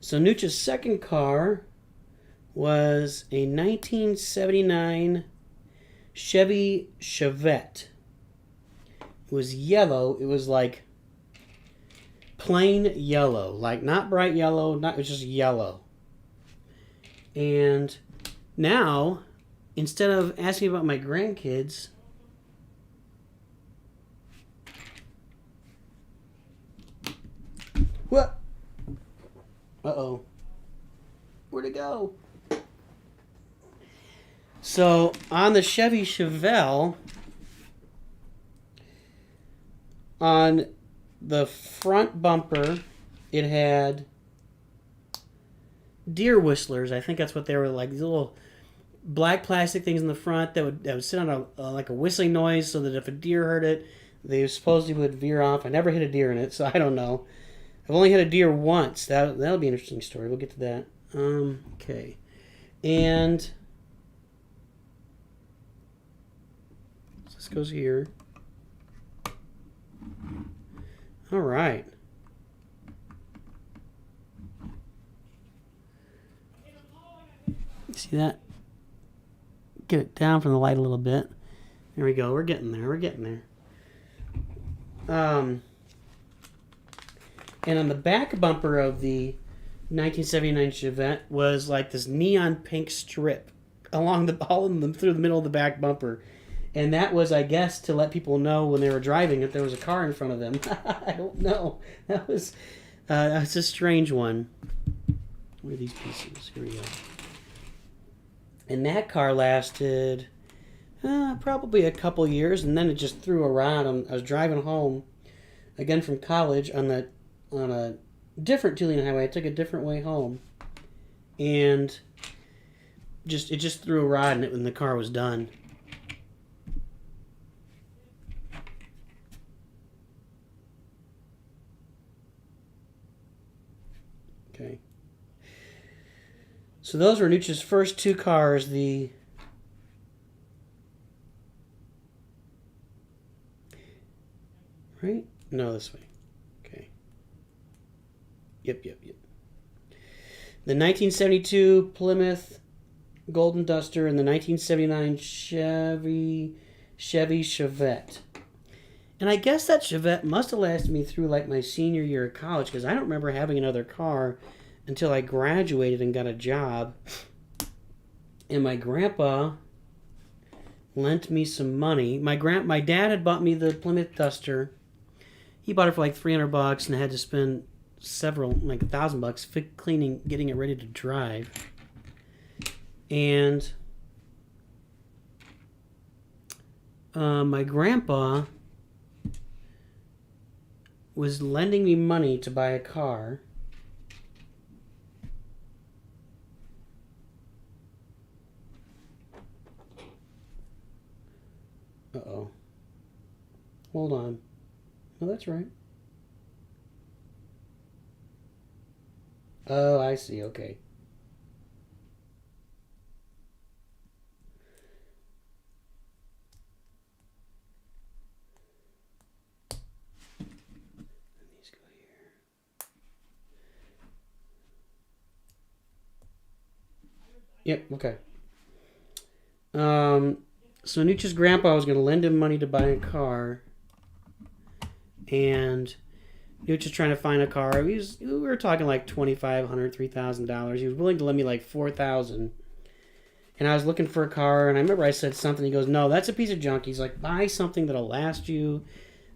So Nooch's second car was a 1979 Chevy Chevette. It was yellow. It was like plain yellow. Like not bright yellow. It was just yellow. And now, instead of asking about my grandkids... What? Uh-oh. Where'd it go? So, on the Chevy Chevelle, on the front bumper, it had deer whistlers. I think that's what they were like. These little black plastic things in the front that would sit on like a whistling noise so that if a deer heard it, they supposedly would veer off. I never hit a deer in it, so I don't know. I've only hit a deer once. That'll be an interesting story. We'll get to that. Okay. And This goes here. All right. See that? Get it down from the light a little bit. There we go. We're getting there. We're getting there. And on the back bumper of the 1979 Chevette was like this neon pink strip along through the middle of the back bumper. And that was, I guess, to let people know when they were driving if there was a car in front of them. I don't know. That's a strange one. Where are these pieces? Here we go. And that car lasted probably a couple years, and then it just threw a rod. I was driving home again from college on a different two-lane highway. I took a different way home, and it just threw a rod in it when the car was done. Okay. So those were NOOCH's first two cars. Right? No, this way. Okay. Yep. The 1972 Plymouth Golden Duster and the 1979 Chevy Chevette. And I guess that Chevette must have lasted me through like my senior year of college, because I don't remember having another car until I graduated and got a job. And my grandpa lent me some money. My dad had bought me the Plymouth Duster. He bought it for like $300 and had to spend like $1,000 cleaning, getting it ready to drive. And my grandpa was lending me money to buy a car. Uh-oh. Hold on. No, that's right. Oh, I see. Okay. These go here. Yep, okay. So NOOCH's grandpa was going to lend him money to buy a car, and NOOCH is trying to find a car. We were talking like $2,500, $3,000. He was willing to lend me like $4,000, and I was looking for a car. And I remember I said something. He goes, "No, that's a piece of junk." He's like, "Buy something that'll last you.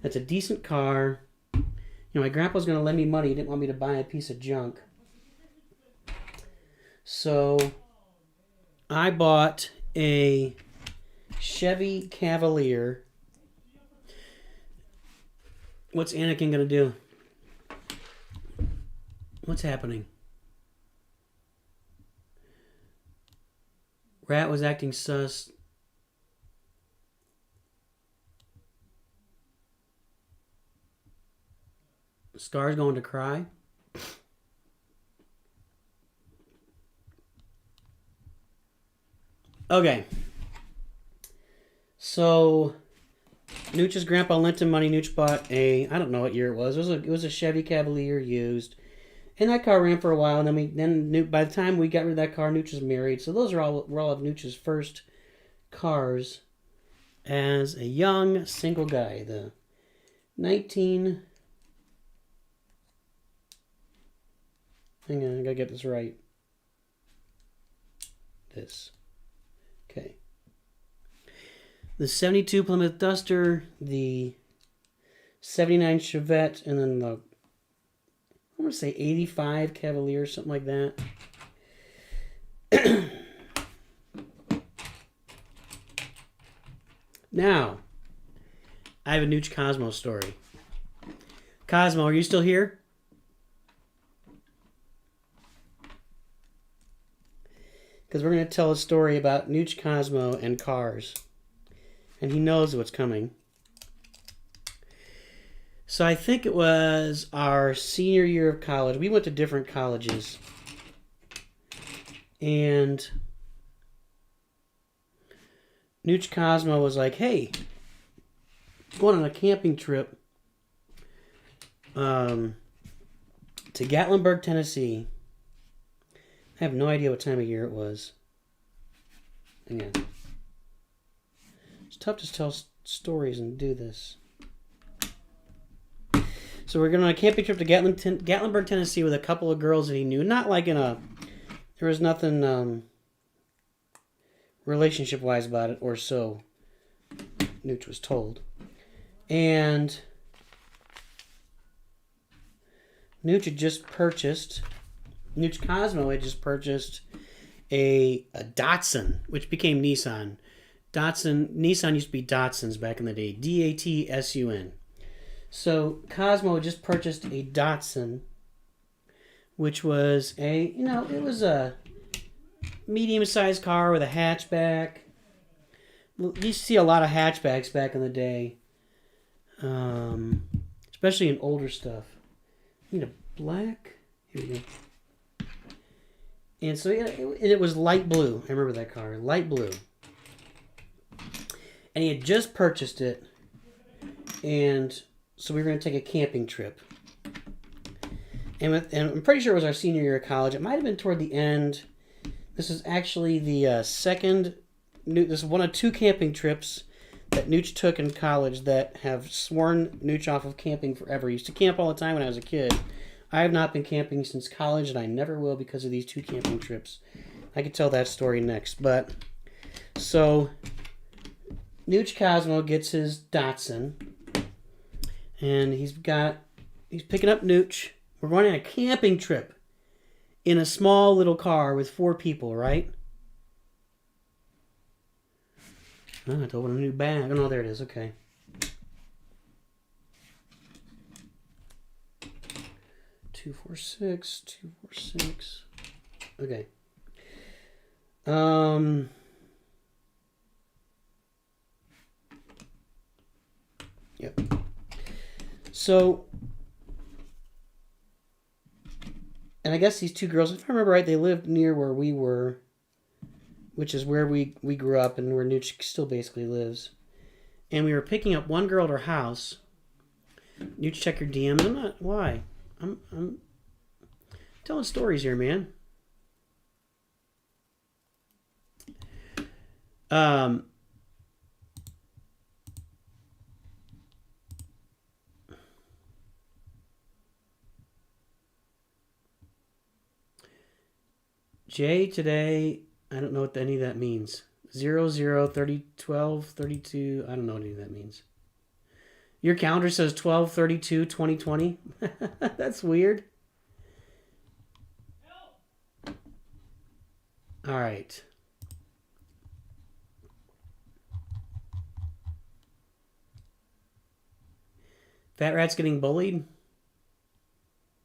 That's a decent car." You know, my grandpa's going to lend me money. He didn't want me to buy a piece of junk. So I bought a Chevy Cavalier. What's Anakin gonna do? What's happening? Rat was acting sus. Scar's going to cry. Okay. So NOOCH's grandpa lent him money. NOOCH bought I don't know what year it was. It was a Chevy Cavalier used. And that car ran for a while. And then by the time we got rid of that car, NOOCH was married. So those were all of NOOCH's first cars as a young single guy. The 19... Hang on, I gotta get this right. Okay. The 72 Plymouth Duster, the 79 Chevette, and then the, I want to say 85 Cavalier, something like that. Now, I have a NOOCH Cosmo story. Cosmo, are you still here? Because we're going to tell a story about NOOCH Cosmo and cars. And he knows what's coming. So I think it was our senior year of college. We went to different colleges. And NOOCH Cosmo was like, "Hey, going on a camping trip to Gatlinburg, Tennessee. I have no idea what time of year it was. Hang on. It's tough to tell stories and do this. So we're going on a camping trip to Gatlinburg, Tennessee with a couple of girls that he knew. Not like there was nothing relationship-wise about it, or so Nooch was told. And Nooch Cosmo had just purchased a Datsun, which became Nissan. Nissan used to be Datsuns back in the day. Datsun. So Cosmo had just purchased a Datsun, which was it was a medium-sized car with a hatchback. You used to see a lot of hatchbacks back in the day, especially in older stuff. I need a black. Here we go. And so it was light blue. I remember that car, light blue. And he had just purchased it, and so we were going to take a camping trip. And I'm pretty sure it was our senior year of college. It might have been toward the end. This is actually the second. This is one of two camping trips that Nooch took in college that have sworn Nooch off of camping forever. He used to camp all the time when I was a kid. I have not been camping since college, and I never will because of these two camping trips. I could tell that story next. But so Nooch Cosmo gets his Datsun, and he's picking up Nooch. We're going on a camping trip in a small little car with 4 people, right? Oh, I have to open a new bag. Oh, no, there it is. Okay. Two, 4, 6. 2, 4, 6. Okay. Yep. So, and I guess these 2 girls, if I remember right, they lived near where we were, which is where we grew up and where Nooch still basically lives. And we were picking up one girl at her house. Nooch, check your DMs. I'm not. Why? I'm telling stories here, man. Jay today, I don't know what any of that means. 00, 30, 12, 32. I don't know what any of that means. Your calendar says 12/32/2020. That's weird. All right. Fat Rat's getting bullied?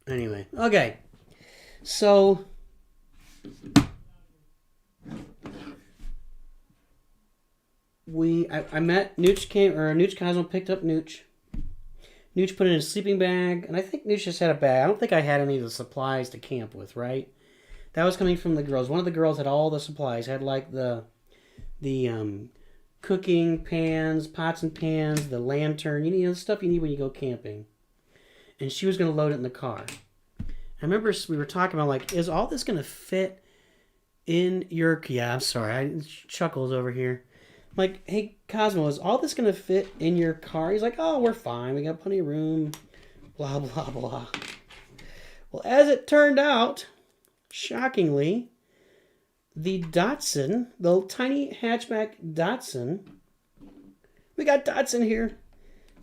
Anyway. Okay. So I met Nooch Nooch Cosmo picked up Nooch. Nooch put in his sleeping bag, and I think Nooch just had a bag. I don't think I had any of the supplies to camp with, right? That was coming from the girls. One of the girls had all the supplies. Had like the cooking pans, pots and pans, the lantern, the stuff you need when you go camping. And she was going to load it in the car. I remember we were talking about, like, is all this going to fit in your... Yeah, I'm sorry. I chuckles over here. I'm like, hey, Cosmo, is all this going to fit in your car? He's like, oh, we're fine. We got plenty of room. Blah, blah, blah. Well, as it turned out, shockingly, the Datsun, the tiny hatchback Datsun, we got Datsun here,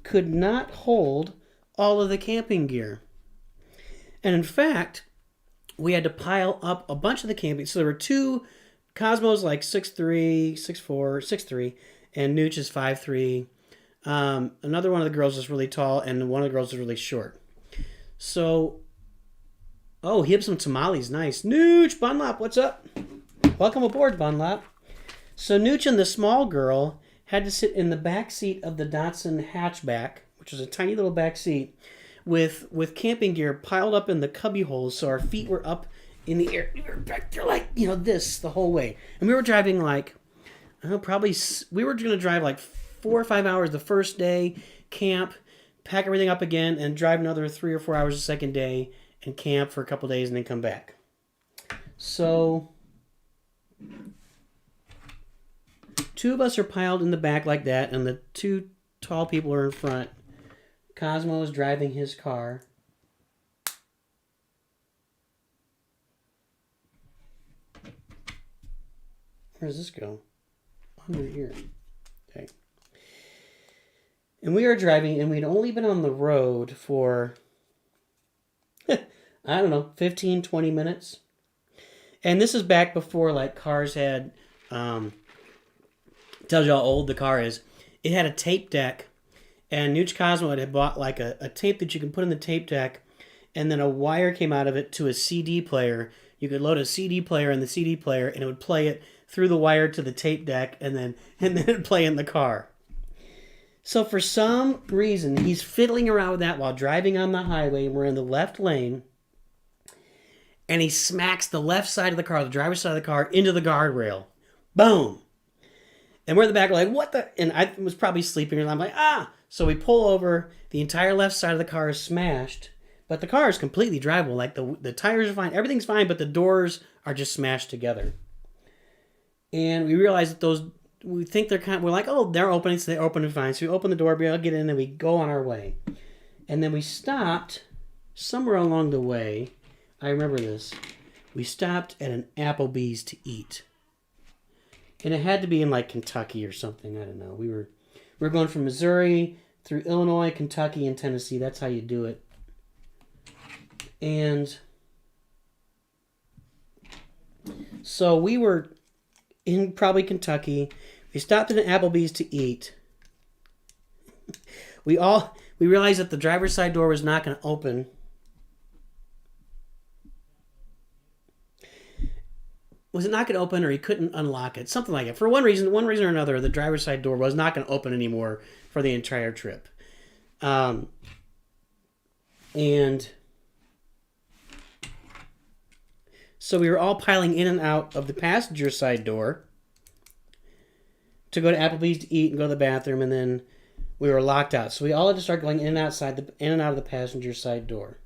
could not hold all of the camping gear. And in fact, we had to pile up a bunch of the camping. So there were 2 Cosmos, like 6'3", 6'4", 6'3", and Nooch is 5'3". Another one of the girls is really tall, and one of the girls is really short. So, oh, he had some tamales. Nice. Nooch, Bunlap, what's up? Welcome aboard, Bunlap. So Nooch and the small girl had to sit in the back seat of the Datsun hatchback, which was a tiny little back seat, with camping gear piled up in the cubby holes, so our feet were up in the air. We were back there like, this the whole way. And we were driving like, we were going to drive like 4 or 5 hours the first day, camp, pack everything up again, and drive another 3 or 4 hours the second day, and camp for a couple days, and then come back. So 2 of us are piled in the back like that, and the 2 tall people are in front. Cosmo is driving his car. Where does this go? Under here. Okay. And we are driving, and we'd only been on the road for, I don't know, 15, 20 minutes. And this is back before, like, cars had, tells you how old the car is. It had a tape deck, and NOOCH Cosmo had bought, like, a tape that you can put in the tape deck, and then a wire came out of it to a CD player. You could load a CD player in the CD player, and it would play it through the wire to the tape deck, and then it'd play in the car. So for some reason, he's fiddling around with that while driving on the highway, and we're in the left lane, and he smacks the left side of the car, the driver's side of the car, into the guardrail. Boom! And we're in the back, we're like, what the? And I was probably sleeping, and I'm like, ah! So we pull over, the entire left side of the car is smashed, but the car is completely drivable. Like, the tires are fine, everything's fine, but the doors are just smashed together. And we realize that those, we think they're we're like, oh, they're opening, so they're opening fine. So we open the door, we all get in, and we go on our way. And then we stopped somewhere along the way. I remember this. We stopped at an Applebee's to eat. And it had to be in, like, Kentucky or something. I don't know. We were going from Missouri through Illinois, Kentucky, and Tennessee. That's how you do it. And so we were in probably Kentucky. We stopped at an Applebee's to eat. We realized that the driver's side door was not going to open. Was it not going to open, or he couldn't unlock it? Something like it. For one reason or another, the driver's side door was not going to open anymore for the entire trip. And so we were all piling in and out of the passenger side door to go to Applebee's to eat and go to the bathroom, and then we were locked out. So we all had to start going in and out of the passenger side door.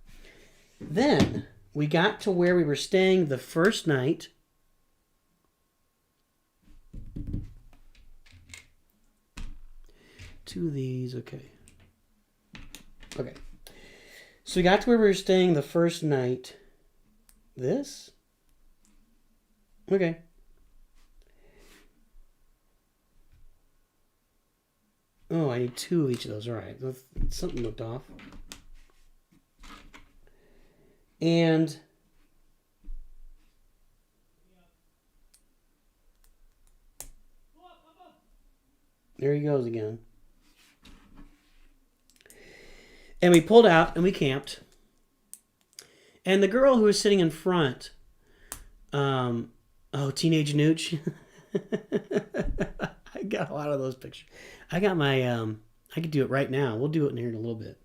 Then we got to where we were staying the first night. Two of these, okay. Okay. So we got to where we were staying the first night. This? Okay. Oh, I need 2 of each of those. All right. Something looked off. And there he goes again. And we pulled out and we camped. And the girl who was sitting in front, Teenage NOOCH. I got a lot of those pictures. I got my, I could do it right now. We'll do it in here in a little bit.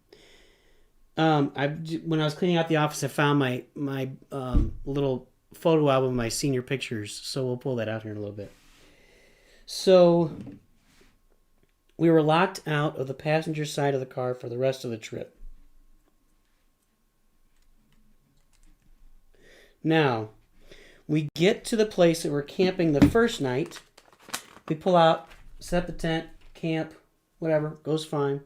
When I was cleaning out the office, I found my little photo album of my senior pictures. So we'll pull that out here in a little bit. So we were locked out of the passenger side of the car for the rest of the trip. Now, we get to the place that we're camping the first night. We pull out, set up the tent, camp, whatever, goes fine.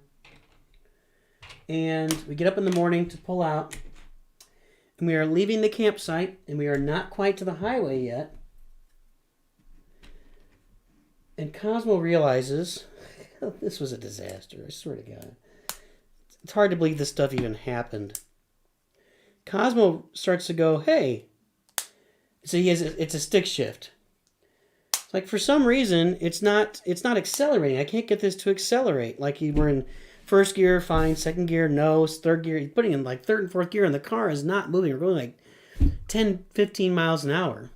And we get up in the morning to pull out. And we are leaving the campsite, and we are not quite to the highway yet. And Cosmo realizes, this was a disaster, I swear to God. It's hard to believe this stuff even happened. Cosmo starts to go, hey. So it's a stick shift. It's like, for some reason, it's not accelerating. I can't get this to accelerate. Like, you were in first gear, fine. Second gear, no. Third gear, you're putting in like third and fourth gear, and the car is not moving. We're going like 10, 15 miles an hour.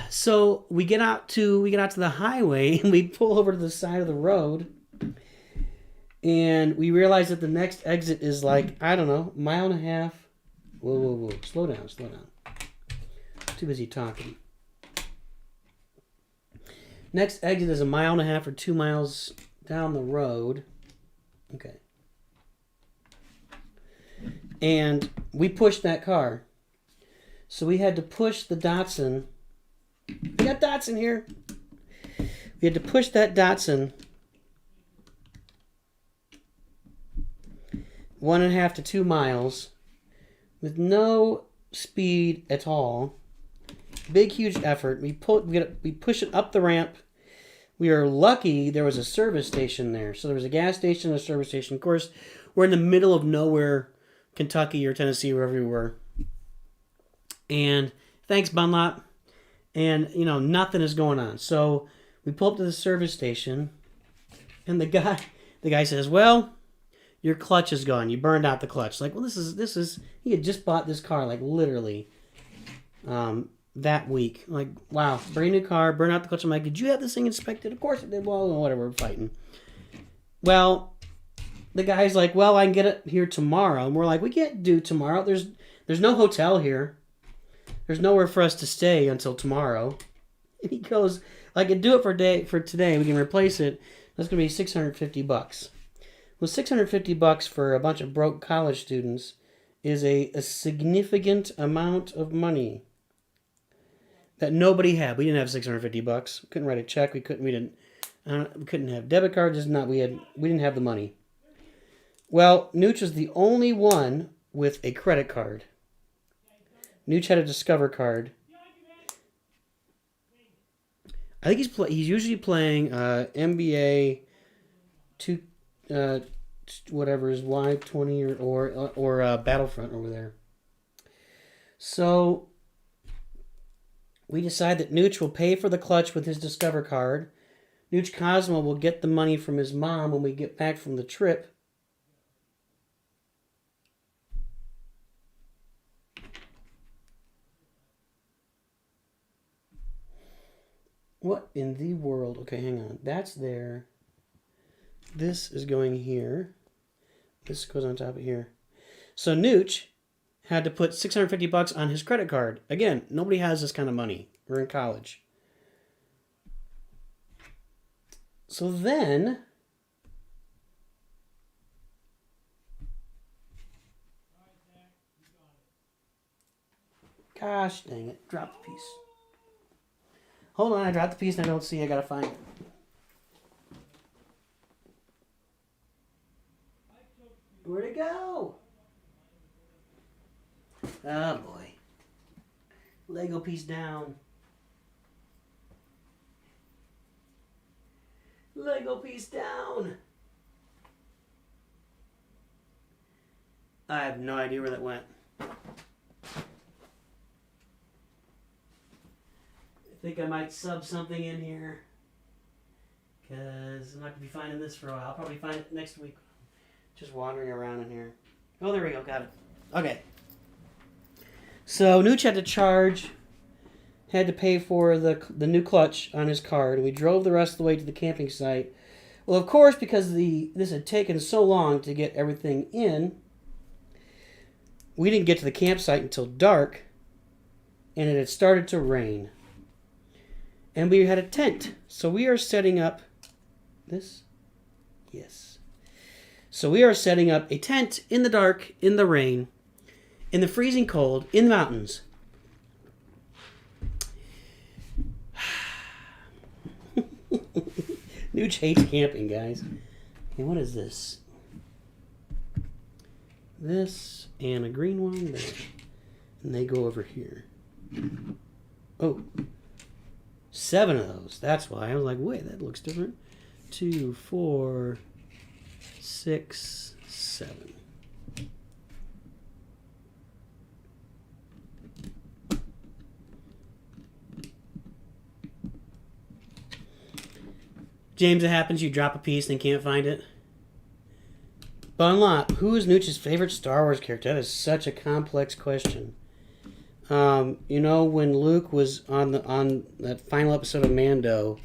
So we get out to the highway, and we pull over to the side of the road, and we realize that the next exit is like, I don't know, 1.5 miles. Whoa. Slow down. Too busy talking. Next exit is 1.5 miles or 2 miles down the road. Okay. And we pushed that car. So we had to push the Datsun. We got Datsun here. We had to push that Datsun 1.5 to 2 miles with no speed at all. Big, huge effort. We push it up the ramp. We are lucky there was a service station there. So there was a gas station and a service station. Of course, we're in the middle of nowhere, Kentucky or Tennessee, wherever we were. And thanks, Bunlop. And, you know, nothing is going on. So we pull up to the service station, and the guy says, well, your clutch is gone. You burned out the clutch. Like, well, this is, he had just bought this car, like, literally, that week. Like, wow, brand new car, burned out the clutch. I'm like, did you have this thing inspected? Of course it did. Well, whatever, we're fighting. Well, the guy's like, well, I can get it here tomorrow. And we're like, we can't do tomorrow. There's no hotel here. There's nowhere for us to stay until tomorrow. And he goes, I can do it for today. We can replace it. That's going to be $650. Well, $650 for a bunch of broke college students is a significant amount of money that nobody had. We didn't have $650. We couldn't write a check. We couldn't have debit cards. We didn't have the money. Well, Nooch was the only one with a credit card. Nooch had a Discover card. I think he's usually playing NBA 2 whatever is Y20 or Battlefront over there. So we decide that Nooch will pay for the clutch with his Discover card. Nooch Cosmo will get the money from his mom when we get back from the trip. What in the world? Okay, hang on. That's there. This is going here. This goes on top of here. So Nooch had to put $650 on his credit card. Again, nobody has this kind of money. We're in college. So then, gosh dang it, drop the piece. Hold on, I dropped the piece and I don't see it. I gotta find it. Where'd it go? Oh boy. Lego piece down. Lego piece down. I have no idea where that went. I think I might sub something in here, because I'm not going to be finding this for a while. I'll probably find it next week. Just wandering around in here. Oh, there we go. Got it. Okay. So Nooch had to pay for the new clutch on his card. We drove the rest of the way to the camping site. Well, of course, because this had taken so long to get everything in, we didn't get to the campsite until dark, and it had started to rain. And we had a tent. So we are setting up this. Yes. So we are setting up a tent in the dark, in the rain, in the freezing cold, in the mountains. Nooch hates camping, guys. Okay, what is this? This and a green one there. And they go over here. Oh. 7 of those. That's why. I was like, wait, that looks different. 2, 4, 6, 7. James, it happens you drop a piece and can't find it. Bunlop, who is Nooch's favorite Star Wars character? That is such a complex question. You know, when Luke was on that final episode of Mando,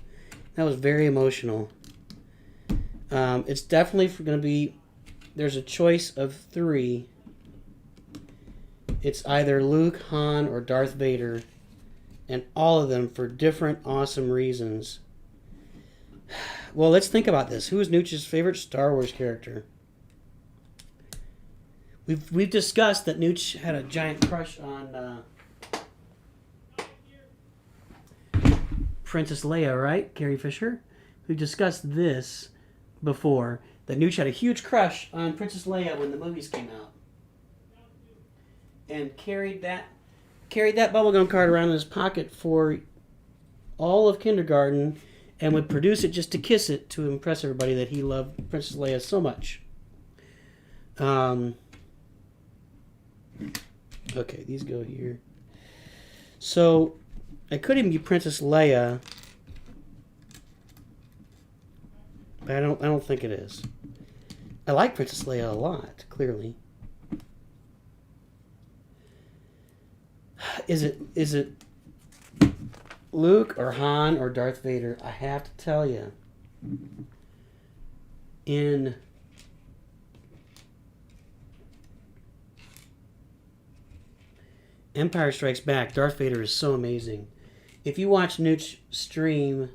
that was very emotional. It's definitely going to be, there's a choice of 3. It's either Luke, Han, or Darth Vader, and all of them for different awesome reasons. Well, let's think about this. Who is Nooch's favorite Star Wars character? We've discussed that Nooch had a giant crush on Princess Leia, right? Carrie Fisher. We've discussed this before, that Nooch had a huge crush on Princess Leia when the movies came out, and carried that bubblegum card around in his pocket for all of kindergarten, and would produce it just to kiss it to impress everybody that he loved Princess Leia so much. Okay, these go here. So I could even be Princess Leia, but I don't think it is. I like Princess Leia a lot, clearly. Is it Luke or Han or Darth Vader? I have to tell you, in Empire Strikes Back, Darth Vader is so amazing. If you watch Nooch stream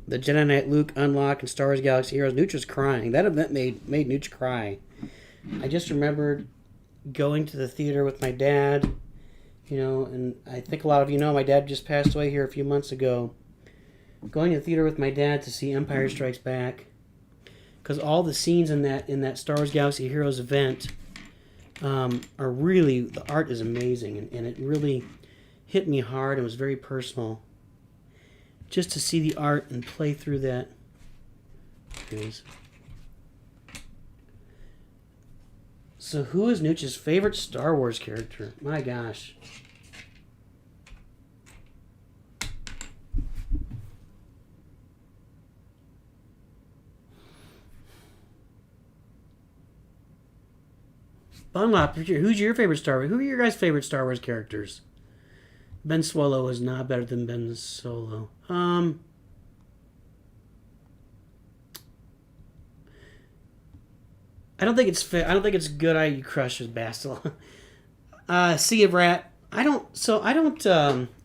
the Jedi Knight Luke Unlock and Star Wars Galaxy Heroes, Nooch was crying. That event made Nooch cry. I just remembered going to the theater with my dad, and I think a lot of you know my dad just passed away here a few months ago. Going to the theater with my dad to see Empire Strikes Back, because all the scenes in that Star Wars Galaxy Heroes event are really, the art is amazing, and it really hit me hard and was very personal. Just to see the art and play through that. Anyways. So who is Nooch's favorite Star Wars character? My gosh. Bunlop, who's your favorite Star Wars? Who are your guys' favorite Star Wars characters? Ben Swallow is not better than Ben Solo. I don't think it's I don't think it's good. You crush as Bastila. Sea of Rat. I don't.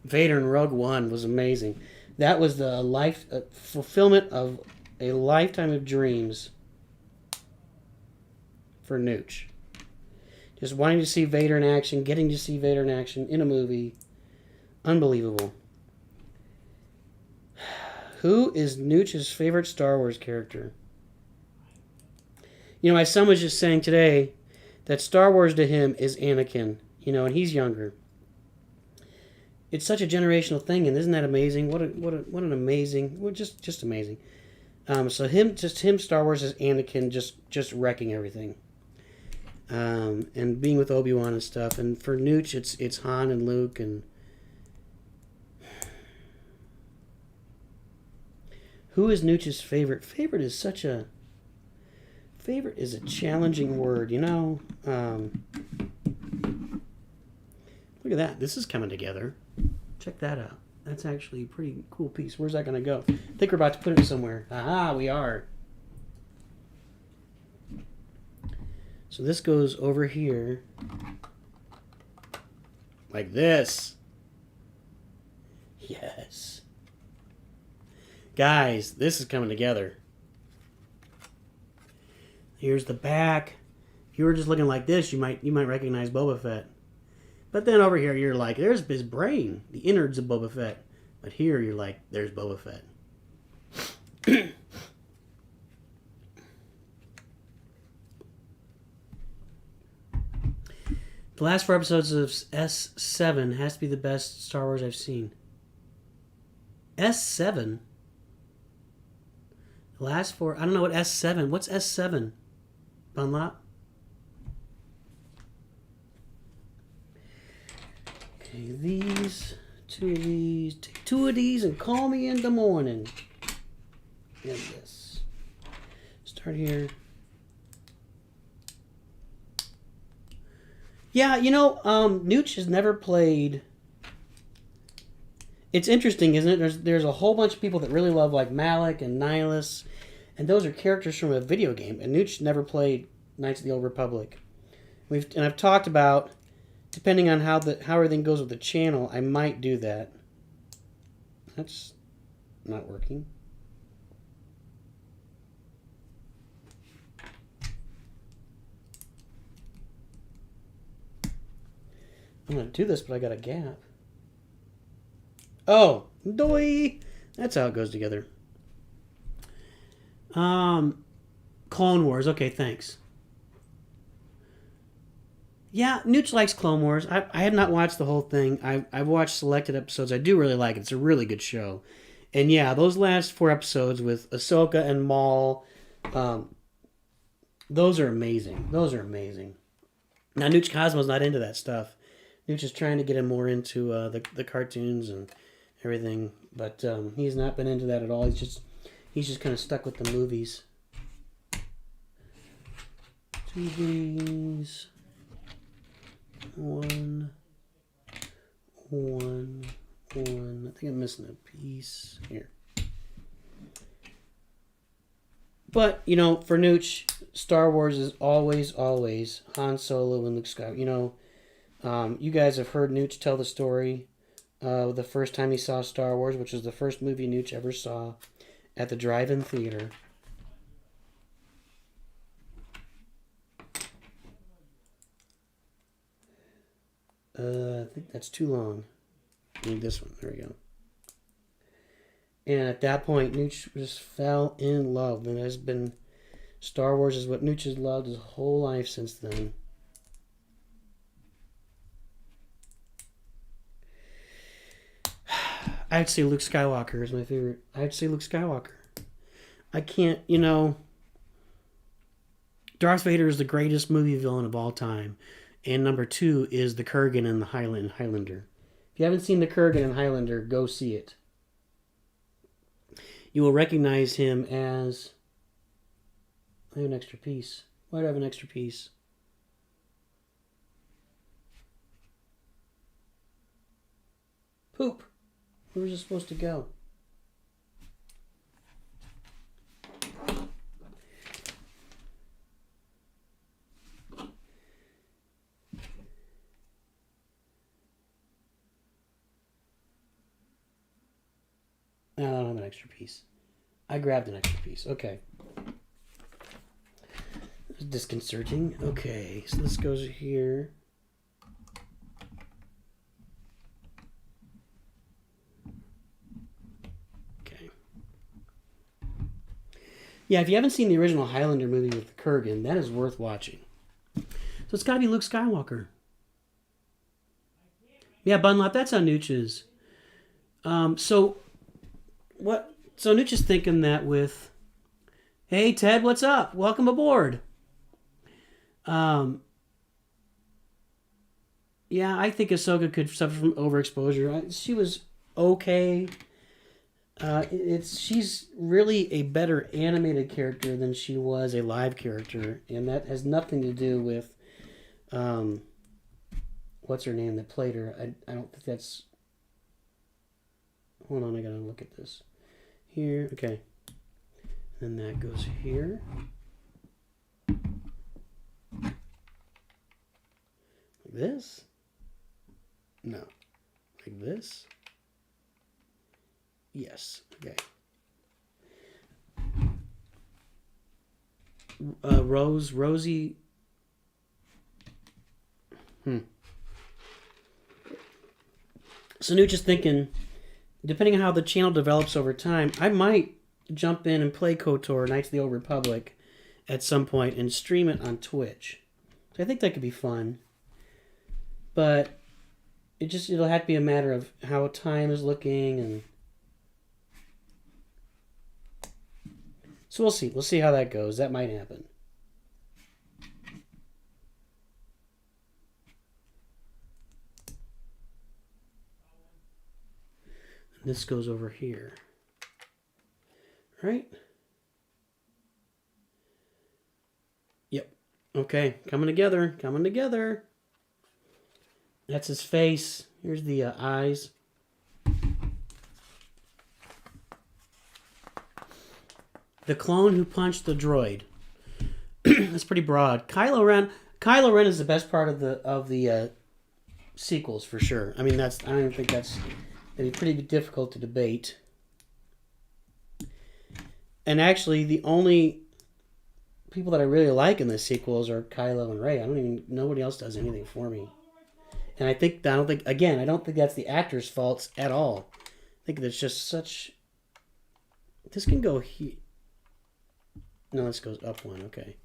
Vader in Rogue One was amazing. That was the fulfillment of a lifetime of dreams for Nooch. Just wanting to see Vader in action, getting to see Vader in action in a movie. Unbelievable. Who is Nooch's favorite Star Wars character? My son was just saying today that Star Wars to him is Anakin, and he's younger. It's such a generational thing, and isn't that amazing? What an amazing, just amazing. So him, Star Wars is Anakin, just wrecking everything. And being with Obi-Wan and stuff. And for Nooch, it's Han and Luke and. Who is Nooch's favorite? Favorite is a challenging word, Look at that. This is coming together. Check that out. That's actually a pretty cool piece. Where's that going to go? I think we're about to put it somewhere. Aha, we are. So this goes over here. Like this. Yes. Guys, this is coming together. Here's the back. If you were just looking like this, you might recognize Boba Fett. But then over here, you're like, there's his brain, the innards of Boba Fett. But here, you're like, there's Boba Fett. The last 4 episodes of S7 has to be the best Star Wars I've seen. S7? The last 4... I don't know what S7... What's S7? Bunlop? Okay, these... 2 of these... Take 2 of these and call me in the morning. And this. Start here. Yeah, Nooch has never played... It's interesting, isn't it? There's a whole bunch of people that really love, like Malik and Nihilus, and those are characters from a video game, and Nooch never played Knights of the Old Republic. And I've talked about, depending on how everything goes with the channel, I might do that. That's not working. I'm going to do this, but I got a gap. Oh, doy! That's how it goes together. Clone Wars. Okay, thanks. Yeah, Nooch likes Clone Wars. I have not watched the whole thing. I've watched selected episodes. I do really like it. It's a really good show. And yeah, those last 4 episodes with Ahsoka and Maul, those are amazing. Those are amazing. Now, Nooch Cosmo's not into that stuff. Nooch is trying to get him more into the cartoons and everything, but he's not been into that at all. He's just kind of stuck with the movies. 2 these. 1. I think I'm missing a piece here. But, you know, for Nooch, Star Wars is always Han Solo and Luke Skywalker. You know, you guys have heard Nooch tell the story the first time he saw Star Wars, which was the first movie Nooch ever saw at the drive-in theater. I think that's too long. I need this one. There we go. And at that point, Nooch just fell in love. And it has been... Star Wars is what Nooch has loved his whole life since then. I'd say Luke Skywalker is my favorite. I'd say Luke Skywalker. I can't, you know... Darth Vader is the greatest movie villain of all time. And number 2 is the Kurgan and the Highlander. If you haven't seen the Kurgan and Highlander, go see it. You will recognize him as... I have an extra piece. Why do I have an extra piece? Poop. Where was it supposed to go? No, I don't have an extra piece. I grabbed an extra piece. Okay. That's disconcerting. Okay, so this goes here. Okay. Yeah, if you haven't seen the original Highlander movie with the Kurgan, that is worth watching. So it's got to be Luke Skywalker. Yeah, Bunlap, that's how Nooch is. So Nooch is thinking that with, hey Ted, what's up? Welcome aboard. Yeah, I think Ahsoka could suffer from overexposure. She was okay. She's really a better animated character than she was a live character, and that has nothing to do with what's her name that played her. I don't think that's. Hold on, I gotta look at this. Here, okay. And then that goes here. Like this? No. Like this? Yes. Okay. Rosie. So Nooch is thinking, depending on how the channel develops over time, I might jump in and play KOTOR, Knights of the Old Republic, at some point and stream it on Twitch. So I think that could be fun. But it'll have to be a matter of how time is looking, and so we'll see. We'll see how that goes. That might happen. And this goes over here. Right? Yep. Okay. Coming together. Coming together. That's his face. Here's the eyes. The clone who punched the droid. That's pretty broad. Kylo Ren is the best part of the sequels for sure. I mean, I don't think that'd be pretty difficult to debate. And actually, the only people that I really like in the sequels are Kylo and Rey. I don't even nobody else does anything for me. And I don't think that's the actor's faults at all. I think there's just such. This can go here. No, this goes up one. Okay.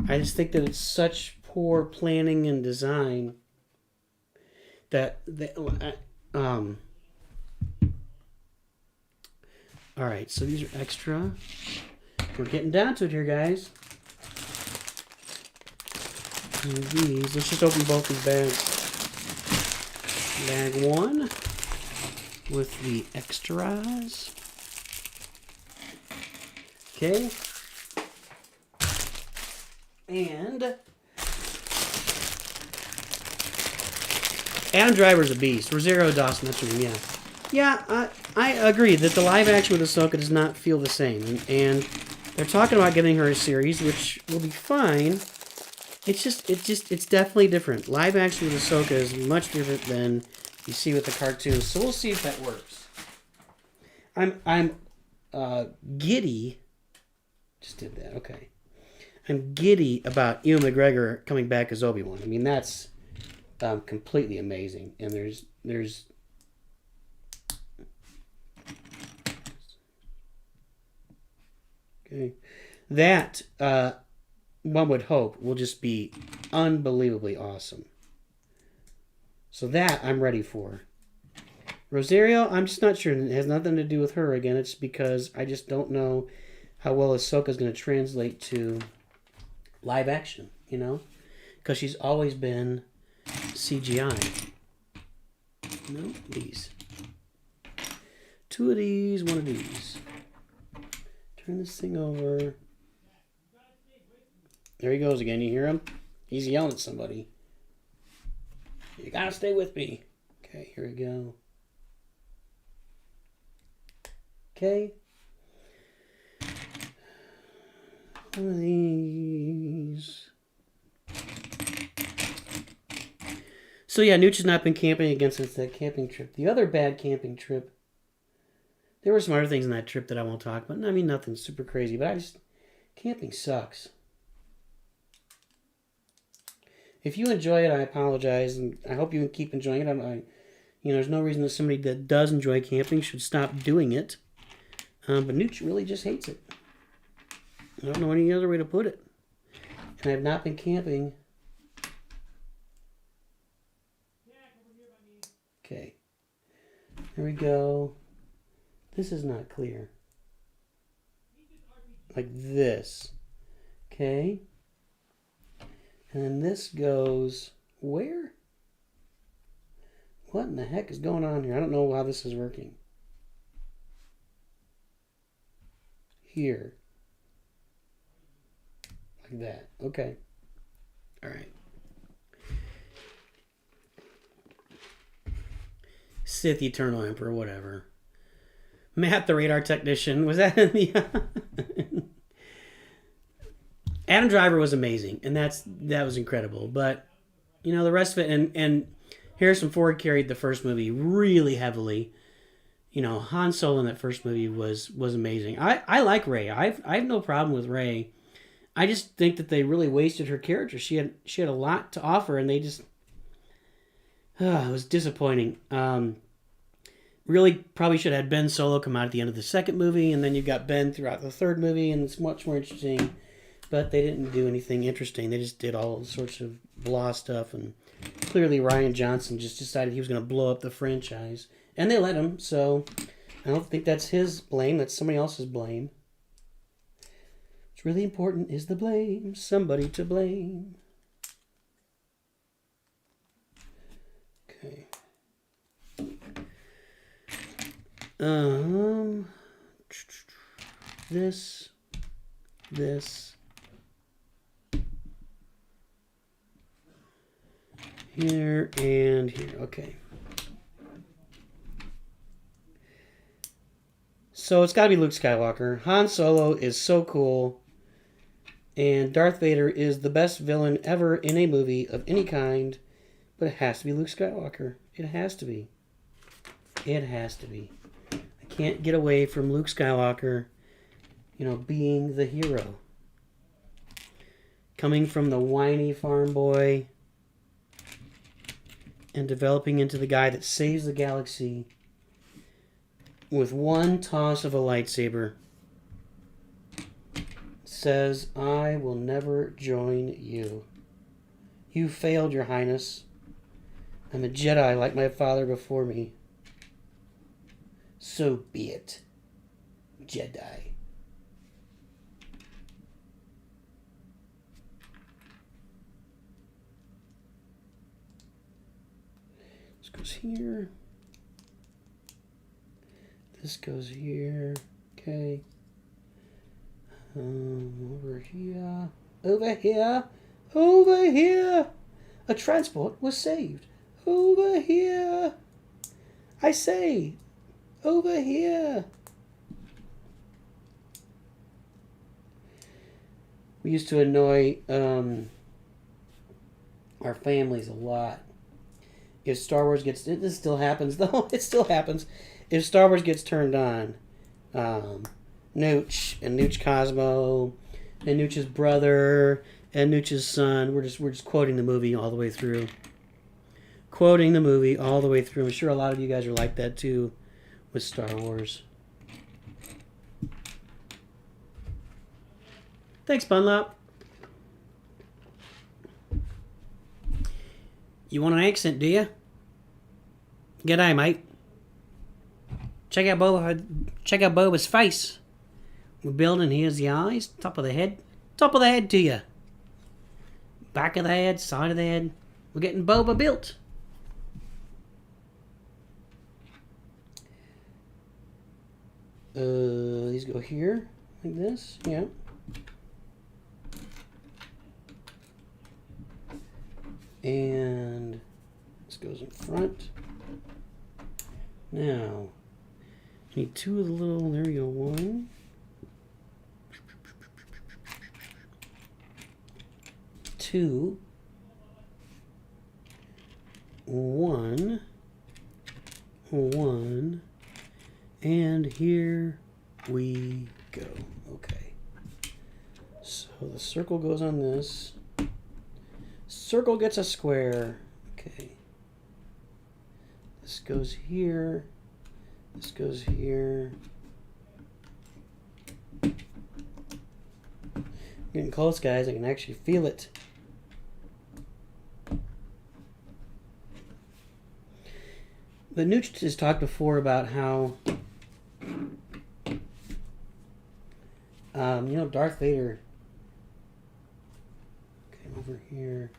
I just think that it's such poor planning and design that all right, so these are extra. We're getting down to it here, guys. And these, let's just open both these bags. Bag one with the extras. Okay. And Adam Driver's a beast. Rosario Dawson, that's her name, yeah. Yeah, I agree that the live action with Ahsoka does not feel the same. And they're talking about giving her a series, which will be fine. It's definitely different. Live action with Ahsoka is much different than you see with the cartoons. So we'll see if that works. I'm giddy. Just did that, okay. I'm giddy about Ewan McGregor coming back as Obi-Wan. I mean, that's completely amazing. And there's okay, that one would hope will just be unbelievably awesome. So that I'm ready for. Rosario, I'm just not sure. It has nothing to do with her again. It's because I just don't know how well Ahsoka is going to translate to live action, you know? Because she's always been CGI. No, these. Two of these, one of these. Turn this thing over. There he goes again. You hear him? He's yelling at somebody. You gotta stay with me. Okay, here we go. Okay. One of these. So yeah, Nooch has not been camping again since that camping trip. The other bad camping trip. There were some other things in that trip that I won't talk about. I mean, nothing super crazy, but camping sucks. If you enjoy it, I apologize, and I hope you keep enjoying it. There's no reason that somebody that does enjoy camping should stop doing it. But Nooch really just hates it. I don't know any other way to put it. And I've not been camping. Okay. There we go. This is not clear. Like this. Okay. And then this goes where? What in the heck is going on here? I don't know how this is working. Here. Like that. Okay. All right. Sith the Eternal Emperor, whatever. Matt the Radar Technician. Was that in the... Adam Driver was amazing, and that was incredible. But, the rest of it... And Harrison Ford carried the first movie really heavily. Han Solo in that first movie was amazing. I like Rey. I have no problem with Rey. I just think that they really wasted her character. She had a lot to offer, and they just... it was disappointing. Really probably should have had Ben Solo come out at the end of the second movie, and then you got Ben throughout the third movie, and it's much more interesting. But they didn't do anything interesting. They just did all sorts of blah stuff, and clearly Rian Johnson just decided he was going to blow up the franchise. And they let him, so I don't think that's his blame. That's somebody else's blame. What's really important is the blame. Somebody to blame. Okay. This. Here and here. Okay. So it's got to be Luke Skywalker. Han Solo is so cool. And Darth Vader is the best villain ever in a movie of any kind. But it has to be Luke Skywalker. It has to be. It has to be. I can't get away from Luke Skywalker being the hero. Coming from the whiny farm boy and developing into the guy that saves the galaxy with one toss of a lightsaber. Says, I will never join you. You failed, Your Highness. I'm a Jedi like my father before me. So be it, Jedi. This goes here. This goes here. Okay. Over here. Over here. Over here. A transport was saved. Over here. I say, over here. We used to annoy our families a lot. If Star Wars gets... This still happens, though. It still happens. If Star Wars gets turned on, NOOCH and NOOCH Cosmo and NOOCH's brother and NOOCH's son, we're just quoting the movie all the way through. Quoting the movie all the way through. I'm sure a lot of you guys are like that, too, with Star Wars. Thanks, Bunlop. You want an accent, do you? G'day, mate. Check out Boba's face. We're building. Here's the eyes, top of the head to you. Back of the head, side of the head. We're getting Boba built. These go here, like this, yeah. And this goes in front. Now, I need two of the little, there we go, one. Two. One. One. And here we go. Okay. So the circle goes on this. Circle gets a square. Okay. This goes here. This goes here. Getting close, guys. I can actually feel it. But NOOCH has talked before about how, Darth Vader. Okay, over here.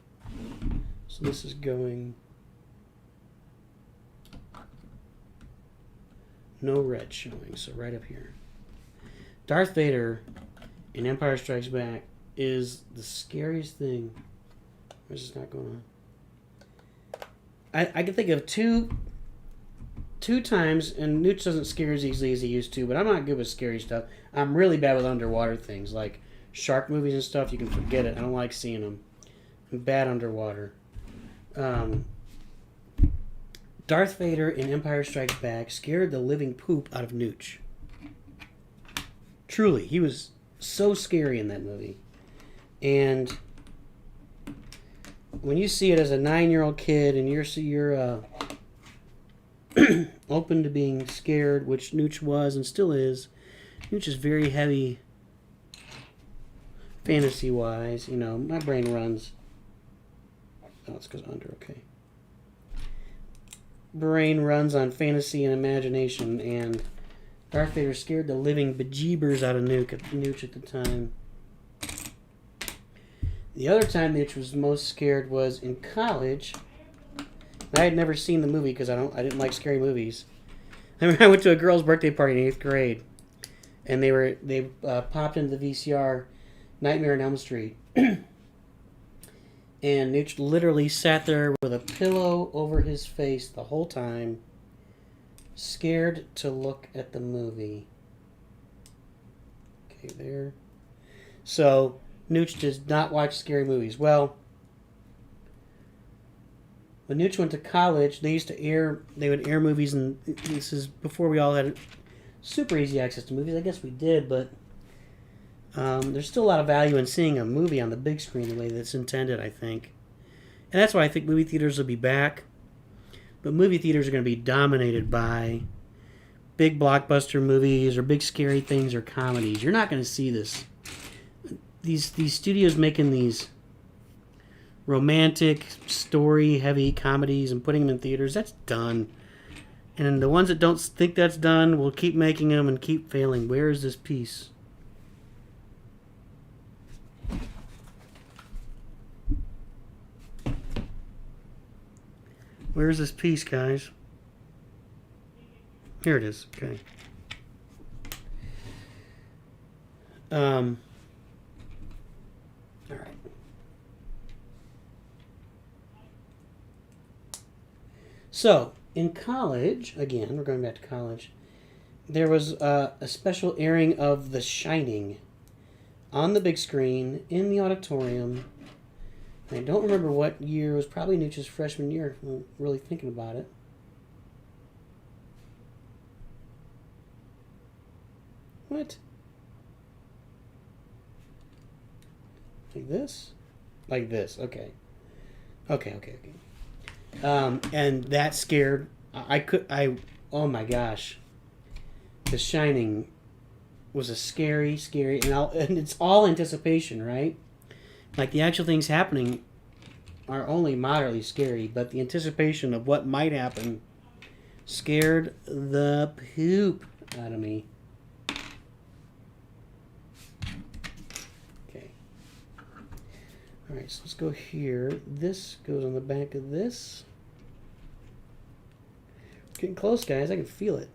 So this is going. No red showing, so right up here. Darth Vader in Empire Strikes Back is the scariest thing. Where's this not going on? I can think of two times, and NOOCH doesn't scare as easily as he used to, but I'm not good with scary stuff. I'm really bad with underwater things, like shark movies and stuff. You can forget it. I don't like seeing them. I'm bad underwater. Darth Vader in Empire Strikes Back scared the living poop out of NOOCH. Truly, he was so scary in that movie. And when you see it as a 9-year-old kid and you're open to being scared, which NOOCH was and still is, NOOCH is very heavy fantasy-wise. My brain runs. Oh, this goes under, okay. Brain runs on fantasy and imagination, and Darth Vader scared the living bejeebers out of NOOCH at the time. The other time NOOCH was most scared was in college. I had never seen the movie because I didn't like scary movies. I went to a girl's birthday party in 8th grade, and they popped into the VCR Nightmare on Elm Street. And NOOCH literally sat there with a pillow over his face the whole time, scared to look at the movie. Okay, there. So, NOOCH does not watch scary movies. Well, when NOOCH went to college, they would air movies, and this is before we all had super easy access to movies. I guess we did, but There's still a lot of value in seeing a movie on the big screen the way that's intended, I think. And that's why I think movie theaters will be back. But movie theaters are going to be dominated by big blockbuster movies or big scary things or comedies. You're not going to see this. These studios making these romantic, story-heavy comedies and putting them in theaters, that's done. And the ones that don't think that's done will keep making them and keep failing. Where is this piece? Where's this piece, guys? Here it is. Okay. All right. So, in college, again, we're going back to college, there was a special airing of The Shining on the big screen in the auditorium. I don't remember what year. It was probably Nooch's freshman year, if I'm really thinking about it. What? Like this? Like this, okay. Okay. And that scared... oh my gosh. The Shining was a scary, and it's all anticipation, right? Like, the actual things happening are only moderately scary, but the anticipation of what might happen scared the poop out of me. Okay. Alright, so let's go here. This goes on the back of this. Getting close, guys. I can feel it.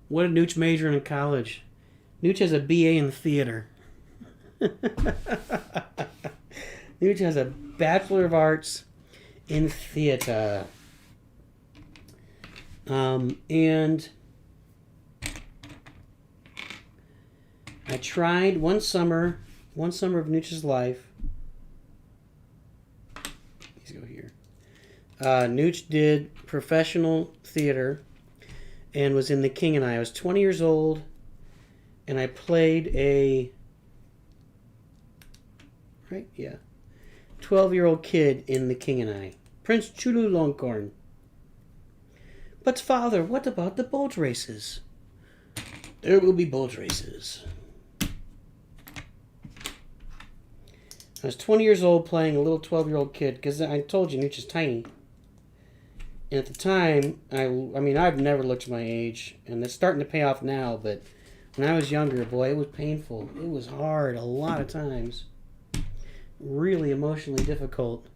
What did Nooch major in college? Nooch has a BA in theater. Nooch has a Bachelor of Arts in theater. And I tried one summer of Nooch's life. Let's go here. Nooch did professional theater and was in The King and I. I was 20 years old, and I played a 12-year-old kid in The King and I. Prince Chulalongkorn. But father, what about the boat races? There will be boat races. I was 20 years old playing a little 12-year-old kid, because I told you Nooch is tiny. And at the time, I mean, I've never looked my age, and it's starting to pay off now, but when I was younger, boy, it was painful. It was hard a lot of times. Really emotionally difficult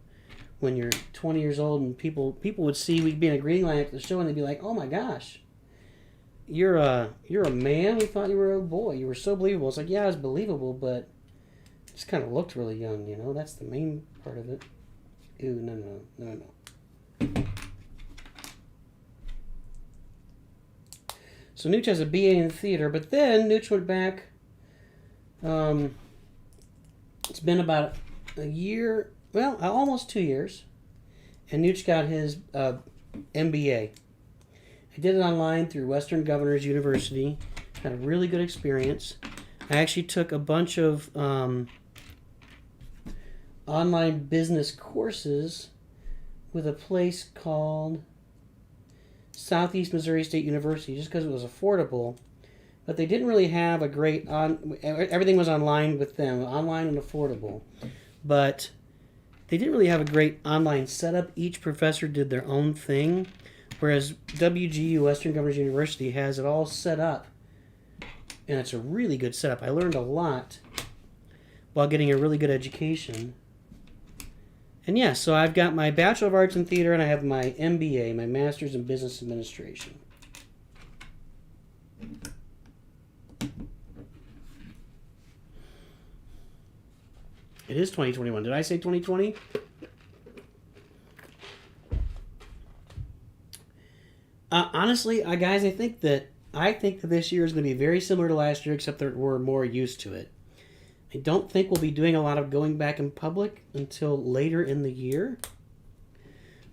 when you're 20 years old and people would see, we'd be in a greeting line at the show, and they'd be like, oh my gosh, you're a man? We thought you were a boy. You were so believable. It's like, yeah, I was believable, but just kind of looked really young, you know? That's the main part of it. Ew, no. So Nooch has a BA in theater, but then Nooch went back. It's been about a year, well, almost 2 years, and Nooch got his MBA. I did it online through Western Governors University. Had a really good experience. I actually took a bunch of online business courses with a place called Southeast Missouri State University, just because it was affordable. But they didn't really have a great everything was online with them, online and affordable. But they didn't really have a great online setup. Each professor did their own thing, whereas WGU, Western Governors University, has it all set up. And it's a really good setup. I learned a lot while getting a really good education. And yeah, so I've got my Bachelor of Arts in Theater, and I have my MBA, my Master's in Business Administration. It is 2021. Did I say 2020? Honestly, guys, I think that this year is going to be very similar to last year, except that we're more used to it. I don't think we'll be doing a lot of going back in public until later in the year,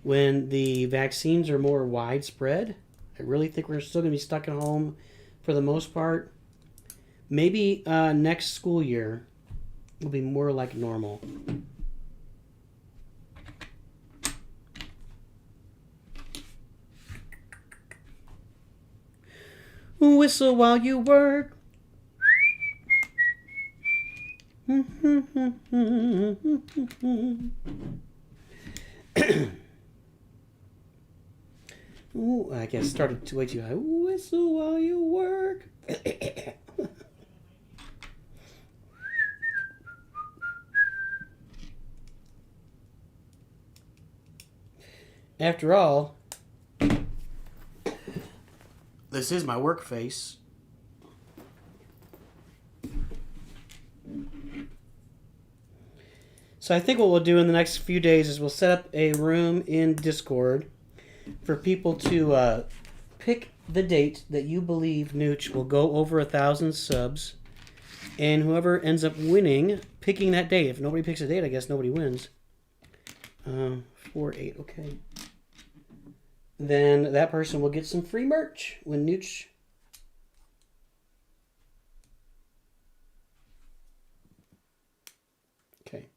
when the vaccines are more widespread. I really think we're still going to be stuck at home for the most part. Maybe next school year will be more like normal. Whistle while you work. Ooh, I guess started way too high. Whistle while you work. After all, this is my work face. So I think what we'll do in the next few days is we'll set up a room in Discord for people to pick the date that you believe Nooch will go over 1,000 subs, and whoever ends up winning, picking that date. If nobody picks a date, I guess nobody wins. 4-8, okay. Then that person will get some free merch when Nooch. Okay.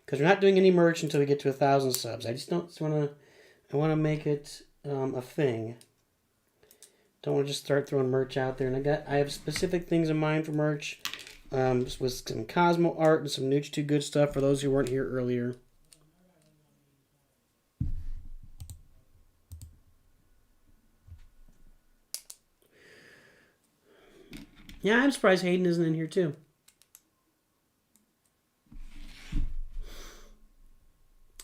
Because we're not doing any merch until we get to 1,000 subs. I just don't want to. I want to make it a thing. Don't want to just start throwing merch out there. And I have specific things in mind for merch, with some Cosmo art and some NOOCH Too Good stuff for those who weren't here earlier. Yeah, I'm surprised Hayden isn't in here too.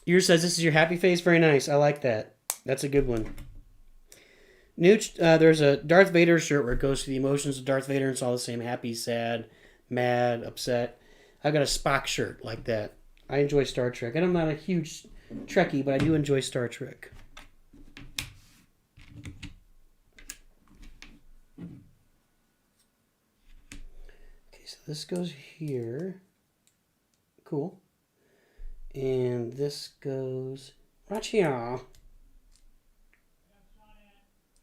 Yours says this is your happy face. Very nice. I like that. That's a good one. Nooch, there's a Darth Vader shirt where it goes through the emotions of Darth Vader, and it's all the same: happy, sad, mad, upset. I've got a Spock shirt like that. I enjoy Star Trek, and I'm not a huge Trekkie, but I do enjoy Star Trek. Okay, so this goes here. Cool. And this goes right here.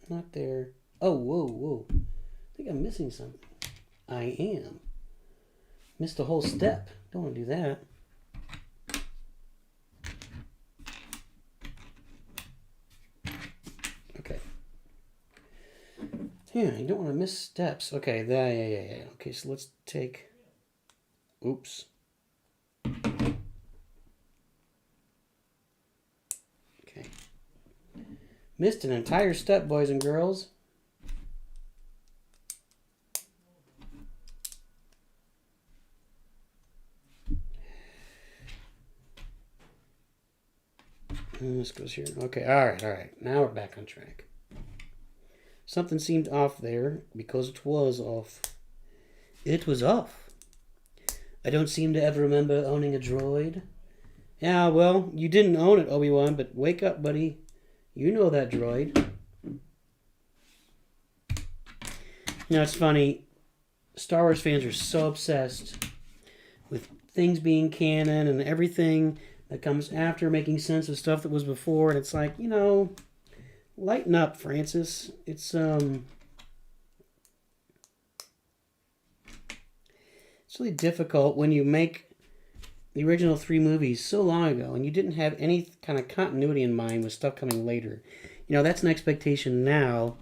Not there. Oh, whoa. I think I'm missing something. I am. Missed a whole step. Don't want to do that. Okay. Yeah, you don't want to miss steps. Okay, yeah. Okay, so let's take... Oops. Okay. Missed an entire step, boys and girls. And this goes here. Okay, all right. Now we're back on track. Something seemed off there because it was off. It was off. I don't seem to ever remember owning a droid. Yeah, well, you didn't own it, Obi-Wan, but wake up, buddy. You know that droid. You know, it's funny. Star Wars fans are so obsessed with things being canon and everything that comes after making sense of stuff that was before. And it's like, you know, lighten up, Francis. It's really difficult when you make the original 3 movies so long ago and you didn't have any kind of continuity in mind with stuff coming later. You know, that's an expectation now.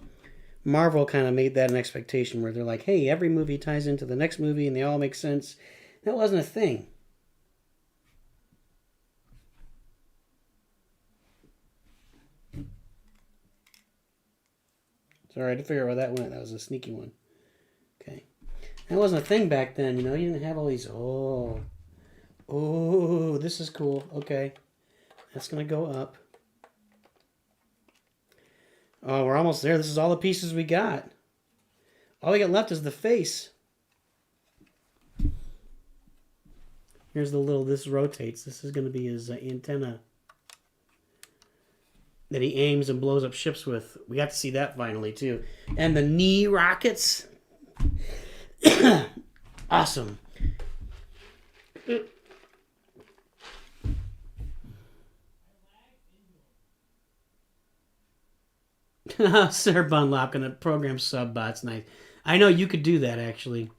Marvel kind of made that an expectation where they're like, hey, every movie ties into the next movie and they all make sense. That wasn't a thing. Sorry, I had to figure out where that went. That was a sneaky one. Okay. That wasn't a thing back then, you know. You didn't have all these, Oh, this is cool. Okay. That's going to go up. Oh, we're almost there. This is all the pieces we got. All we got left is the face. Here's the little, this rotates. This is going to be his antenna. that he aims and blows up ships with. We got to see that finally too. And the knee rockets. Awesome. Sir Bunlock gonna program sub bots. Nice. I know you could do that actually.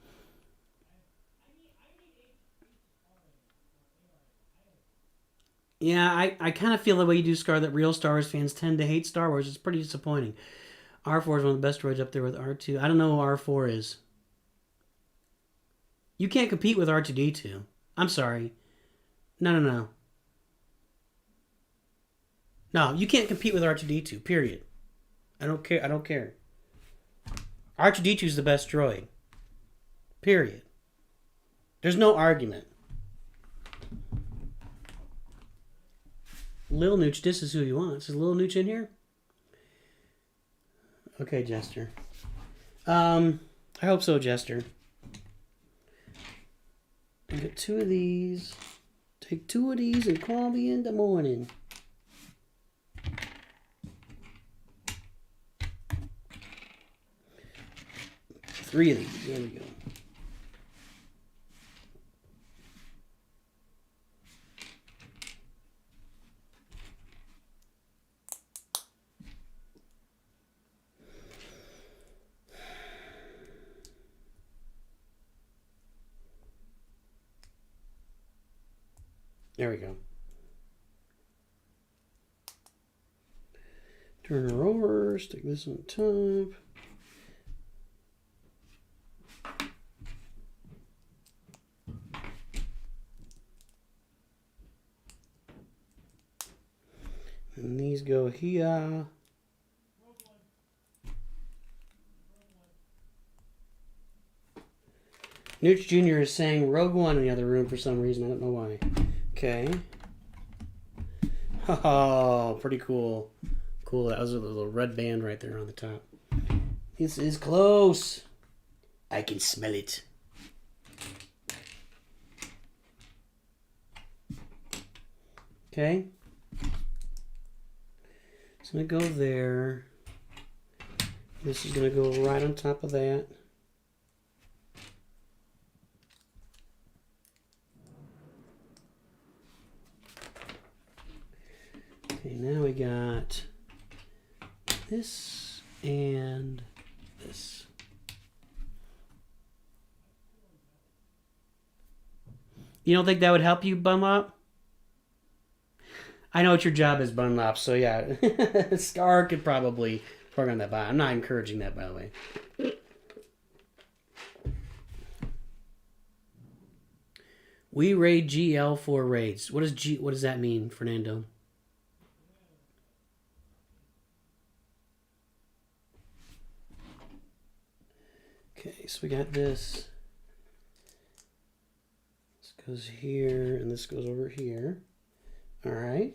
Yeah, I kind of feel the way you do, Scar, that real Star Wars fans tend to hate Star Wars. It's pretty disappointing. R4 is one of the best droids up there with R2. I don't know who R4 is. You can't compete with R2D2. I'm sorry. No. No, you can't compete with R2D2, period. I don't care. R2D2 is the best droid. Period. There's no argument. Lil Nooch, this is who you want. Is Lil Nooch in here? Okay, Jester. I hope so, Jester. I get 2 of these. Take 2 of these and call me in the morning. Three of these. There we go. There we go. Turn her over, stick this on top. And these go here. NOOCH Jr. is saying Rogue One in the other room for some reason. I don't know why. Okay. Oh, pretty cool. Cool. That was a little red band right there on the top. This is close. I can smell it. Okay. It's going to go there. This is going to go right on top of that. Okay, now we got this and this. You don't think that would help you, Bunlop? I know what your job is, Bunlop, so yeah. Scar could probably program that bot. I'm not encouraging that, by the way. We raid GL for raids. What does that mean, Fernando? Okay, so we got this. This goes here, and this goes over here. All right.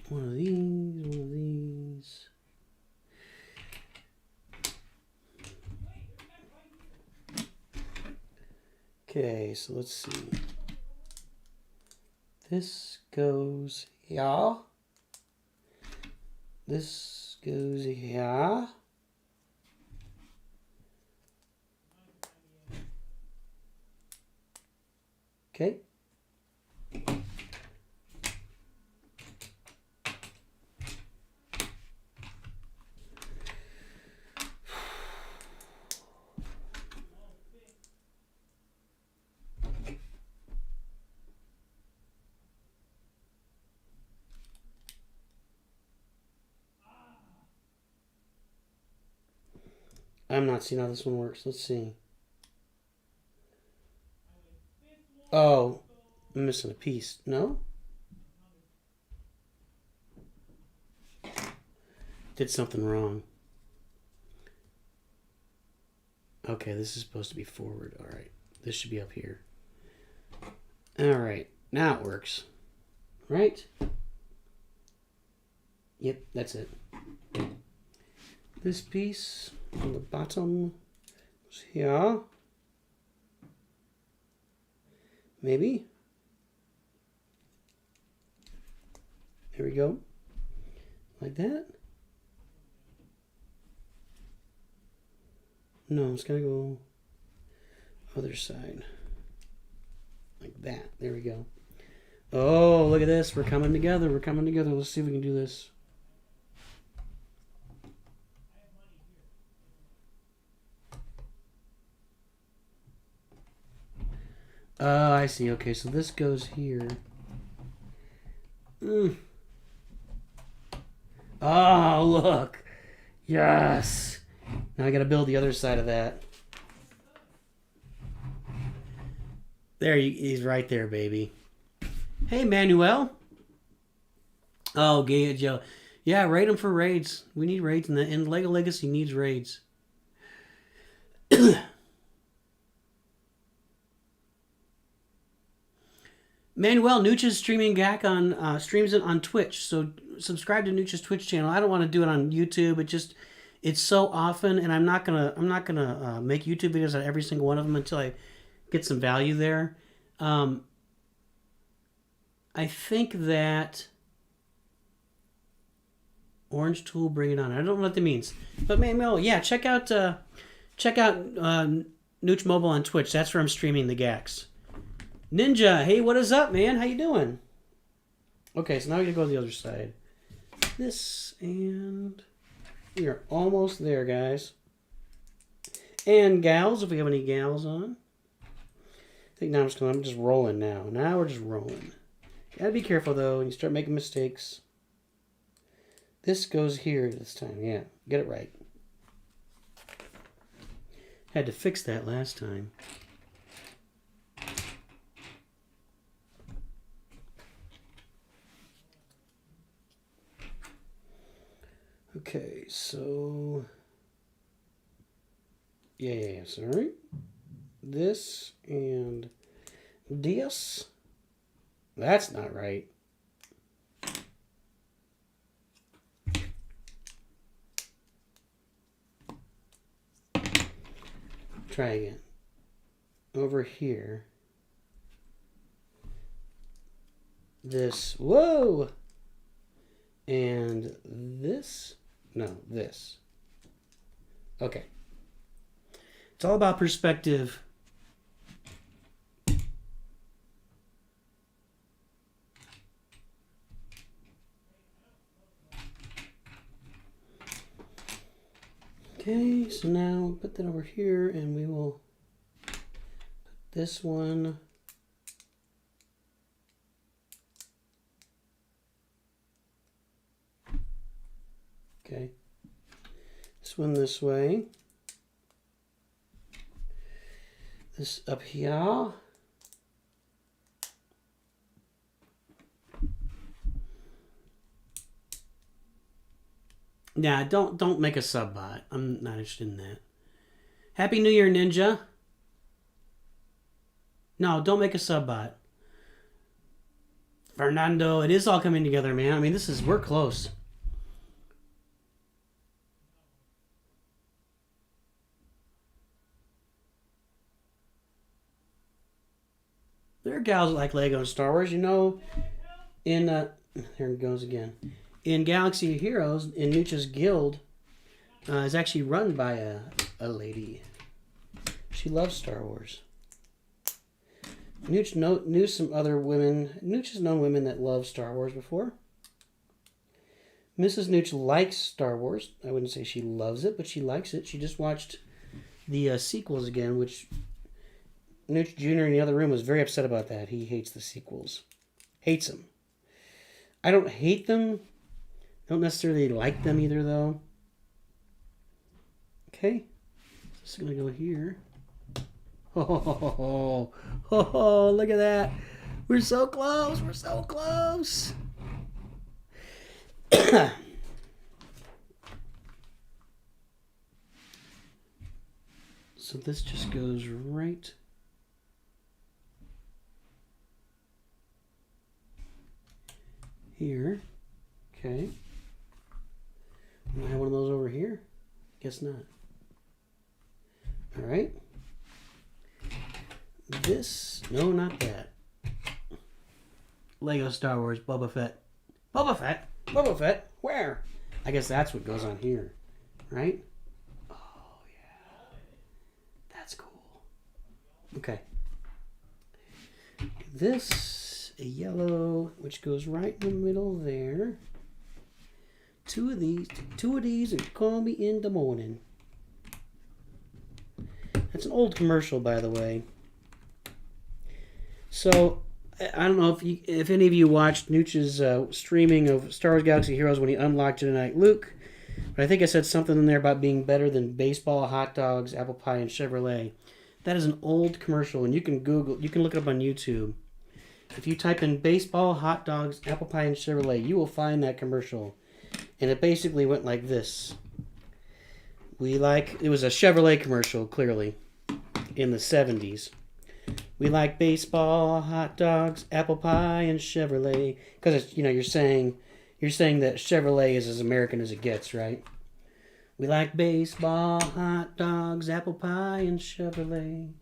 One of these. Okay, so let's see. This goes here. This goes here. Okay. I'm not seeing how this one works. Let's see. Oh, I'm missing a piece. No? Did something wrong. Okay, this is supposed to be forward. All right. This should be up here. All right. Now it works. Right? Yep, that's it. This piece on the bottom is here. Maybe. There we go. Like that. No, it's going to go other side. Like that. There we go. Oh, look at this. We're coming together. We're coming together. Let's see if we can do this. Oh, I see. Okay, so this goes here. Oh, look. Yes. Now I got to build the other side of that. There, he's right there, baby. Hey, Manuel. Oh, Gay Joe. Yeah, raid them for raids. We need raids, and Lego Legacy needs raids. Manuel, Nooch is streaming GAC on streams it on Twitch, so subscribe to Nooch's Twitch channel. I don't want to do it on YouTube. It's so often, and I'm not gonna make YouTube videos on every single one of them until I get some value there. I think that Orange Tool, bring it on. I don't know what that means, but Manuel, yeah, check out Nooch Mobile on Twitch. That's where I'm streaming the GACs. Ninja, hey, what is up, man? How you doing? Okay, so now we're gonna go to the other side. This, and we are almost there, guys. And gals, if we have any gals on. I think now I'm just rolling now. Now we're just rolling. Gotta be careful though when you start making mistakes. This goes here this time. Yeah, get it right. Had to fix that last time. Okay, so yeah, sorry. This and this. That's not right. Try again. Over here. This. Whoa! And this. No, this. Okay. It's all about perspective. Okay, so now put that over here and we will put this one okay. This one this way. This up here. Yeah, don't make a sub bot. I'm not interested in that. Happy New Year, Ninja. No, don't make a sub bot. Fernando, it is all coming together, man. I mean, we're close. There are gals that like Lego and Star Wars, you know. There it goes again. In Galaxy of Heroes, in Nooch's guild, is actually run by a lady. She loves Star Wars. Nooch knew some other women. Nooch has known women that love Star Wars before. Mrs. Nooch likes Star Wars. I wouldn't say she loves it, but she likes it. She just watched the sequels again, which NOOCH Jr. in the other room was very upset about that. He hates the sequels. Hates them. I don't hate them. Don't necessarily like them either, though. Okay. Just going to go here. Oh, look at that. We're so close. We're so close. So this just goes right here. Okay. I have one of those over here? Guess not. All right. This, no, not that. Lego Star Wars Boba Fett. Boba Fett. Boba Fett. Where? I guess that's what goes on here, right? Oh yeah, that's cool. Okay. This a yellow, which goes right in the middle there. Two of these, and call me in the morning. That's an old commercial, by the way. So, I don't know if any of you watched Nooch's streaming of Star Wars Galaxy Heroes when he unlocked Jedi Knight Luke, but I think I said something in there about being better than baseball, hot dogs, apple pie, and Chevrolet. That is an old commercial, and you can look it up on YouTube. If you type in baseball, hot dogs, apple pie, and Chevrolet, you will find that commercial. And it basically went like this. It was a Chevrolet commercial, clearly, in the 70s. We like baseball, hot dogs, apple pie, and Chevrolet. Because, you're saying that Chevrolet is as American as it gets, right? We like baseball, hot dogs, apple pie, and Chevrolet.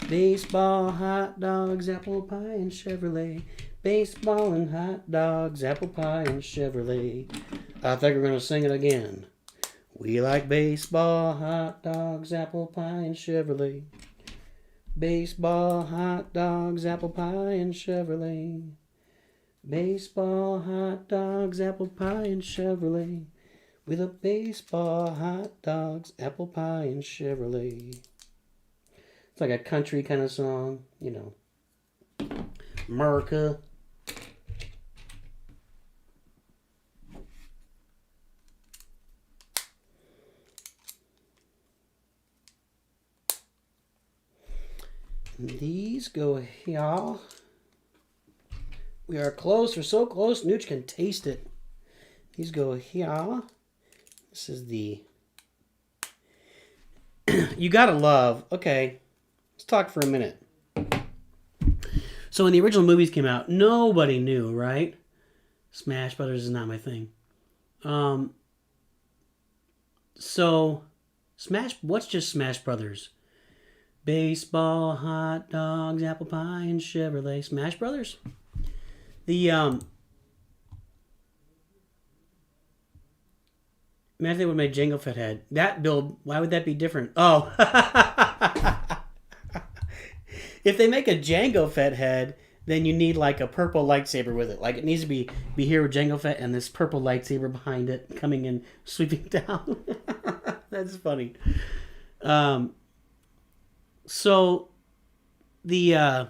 Baseball, hot dogs, apple pie, and Chevrolet. Baseball and hot dogs, apple pie, and Chevrolet. I think we're going to sing it again. We like baseball, hot dogs, apple pie, and Chevrolet. Baseball, hot dogs, apple pie, and Chevrolet. Baseball, hot dogs, apple pie, and Chevrolet. With a baseball, hot dogs, apple pie, and Chevrolet. It's like a country kind of song, America. These go here. We are close. We're so close. Nooch can taste it. These go here. This is the... You gotta love... Okay. Let's talk for a minute. So when the original movies came out, nobody knew, right? Smash Brothers is not my thing. So, what's just Smash Brothers? Baseball, hot dogs, apple pie, and Chevrolet. Smash Brothers? Imagine they would make Jango Fett head. That build, why would that be different? Oh. If they make a Jango Fett head, then you need like a purple lightsaber with it. Like it needs to be here with Jango Fett and this purple lightsaber behind it coming in, sweeping down. That's funny. So the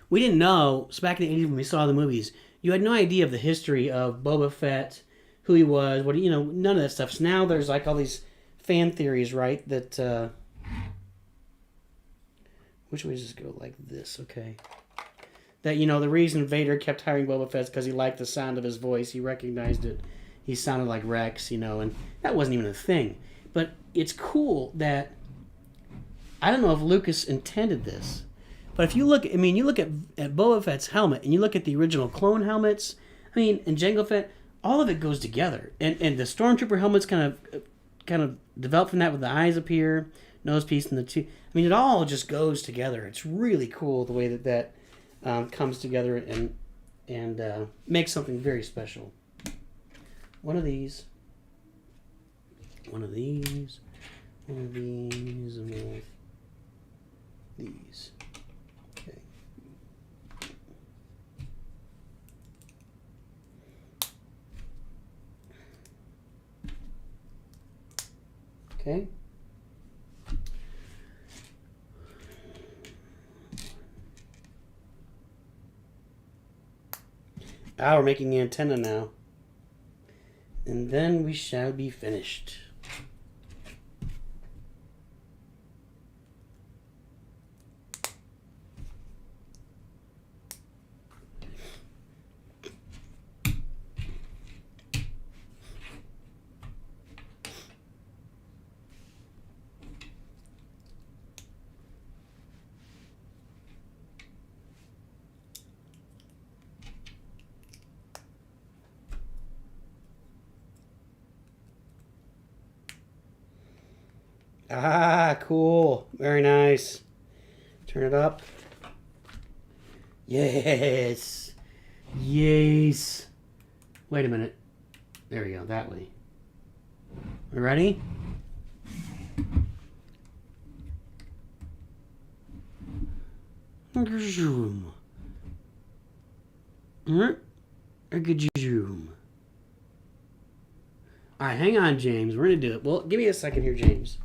we didn't know, so back in the 80s when we saw the movies, you had no idea of the history of Boba Fett, who he was, none of that stuff. So now there's like all these fan theories, right? That which way does this go? Like this, okay. That, the reason Vader kept hiring Boba Fett is because he liked the sound of his voice. He recognized it. He sounded like Rex, and that wasn't even a thing. But it's cool that, I don't know if Lucas intended this, but if you look, you look at Boba Fett's helmet, and you look at the original clone helmets, and Jango Fett, all of it goes together. And the Stormtrooper helmets kind of developed from that with the eyes up here, nose piece, and the two. It all just goes together. It's really cool the way that comes together and makes something very special. One of these, and one of these. Okay. Okay. We're making the antenna now. And then we shall be finished. Cool. Very nice. Turn it up. Yes. Yes. Wait a minute. There we go. That way. You ready? Zoom. Zoom. All right, hang on, James. We're going to do it. Well, give me a second here, James.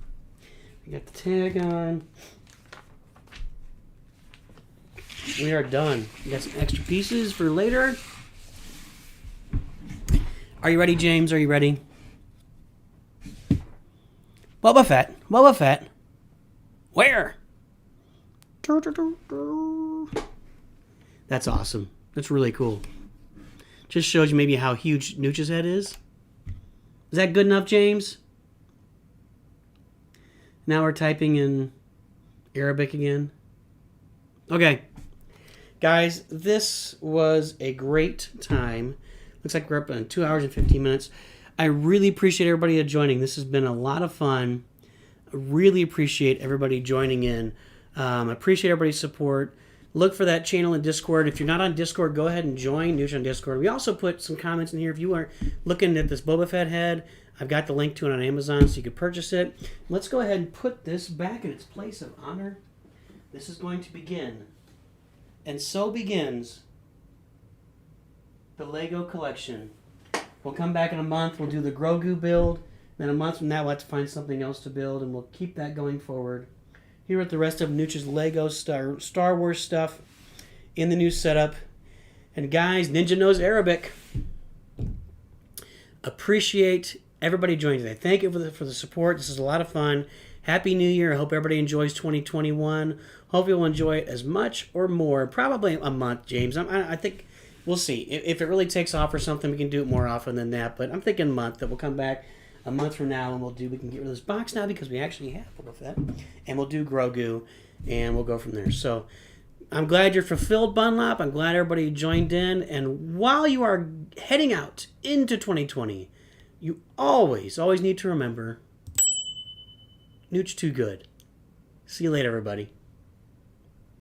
We got the tag on. We are done. We got some extra pieces for later. Are you ready, James? Are you ready? Boba Fett. Boba Fett. Where? That's awesome. That's really cool. Just shows you maybe how huge Nooch's head is. Is that good enough, James? Now we're typing in Arabic again. Okay. Guys, this was a great time. Looks like we're up in 2 hours and 15 minutes. I really appreciate everybody joining. This has been a lot of fun. I really appreciate everybody joining in. I appreciate everybody's support. Look for that channel in Discord. If you're not on Discord, go ahead and join NOOCH on Discord. We also put some comments in here. If you are looking at this Boba Fett head, I've got the link to it on Amazon so you can purchase it. Let's go ahead and put this back in its place of honor. This is going to begin. And so begins the Lego collection. We'll come back in a month. We'll do the Grogu build. Then a month from now, we'll have to find something else to build, and we'll keep that going forward. Here with the rest of NOOCH's Lego Star Wars stuff in the new setup. And guys, Ninja knows Arabic. Appreciate everybody joining today. Thank you for the support. This is a lot of fun. Happy New Year. I hope everybody enjoys 2021. Hope you'll enjoy it as much or more. Probably a month, James. I think we'll see. If it really takes off or something, we can do it more often than that. But I'm thinking a month, that we'll come back a month from now and we can get rid of this box now because we actually have Boba Fett. And we'll do Grogu and we'll go from there. So I'm glad you're fulfilled, Bunlap. I'm glad everybody joined in. And while you are heading out into 2020, you always need to remember, NOOCH too good. See you later, everybody.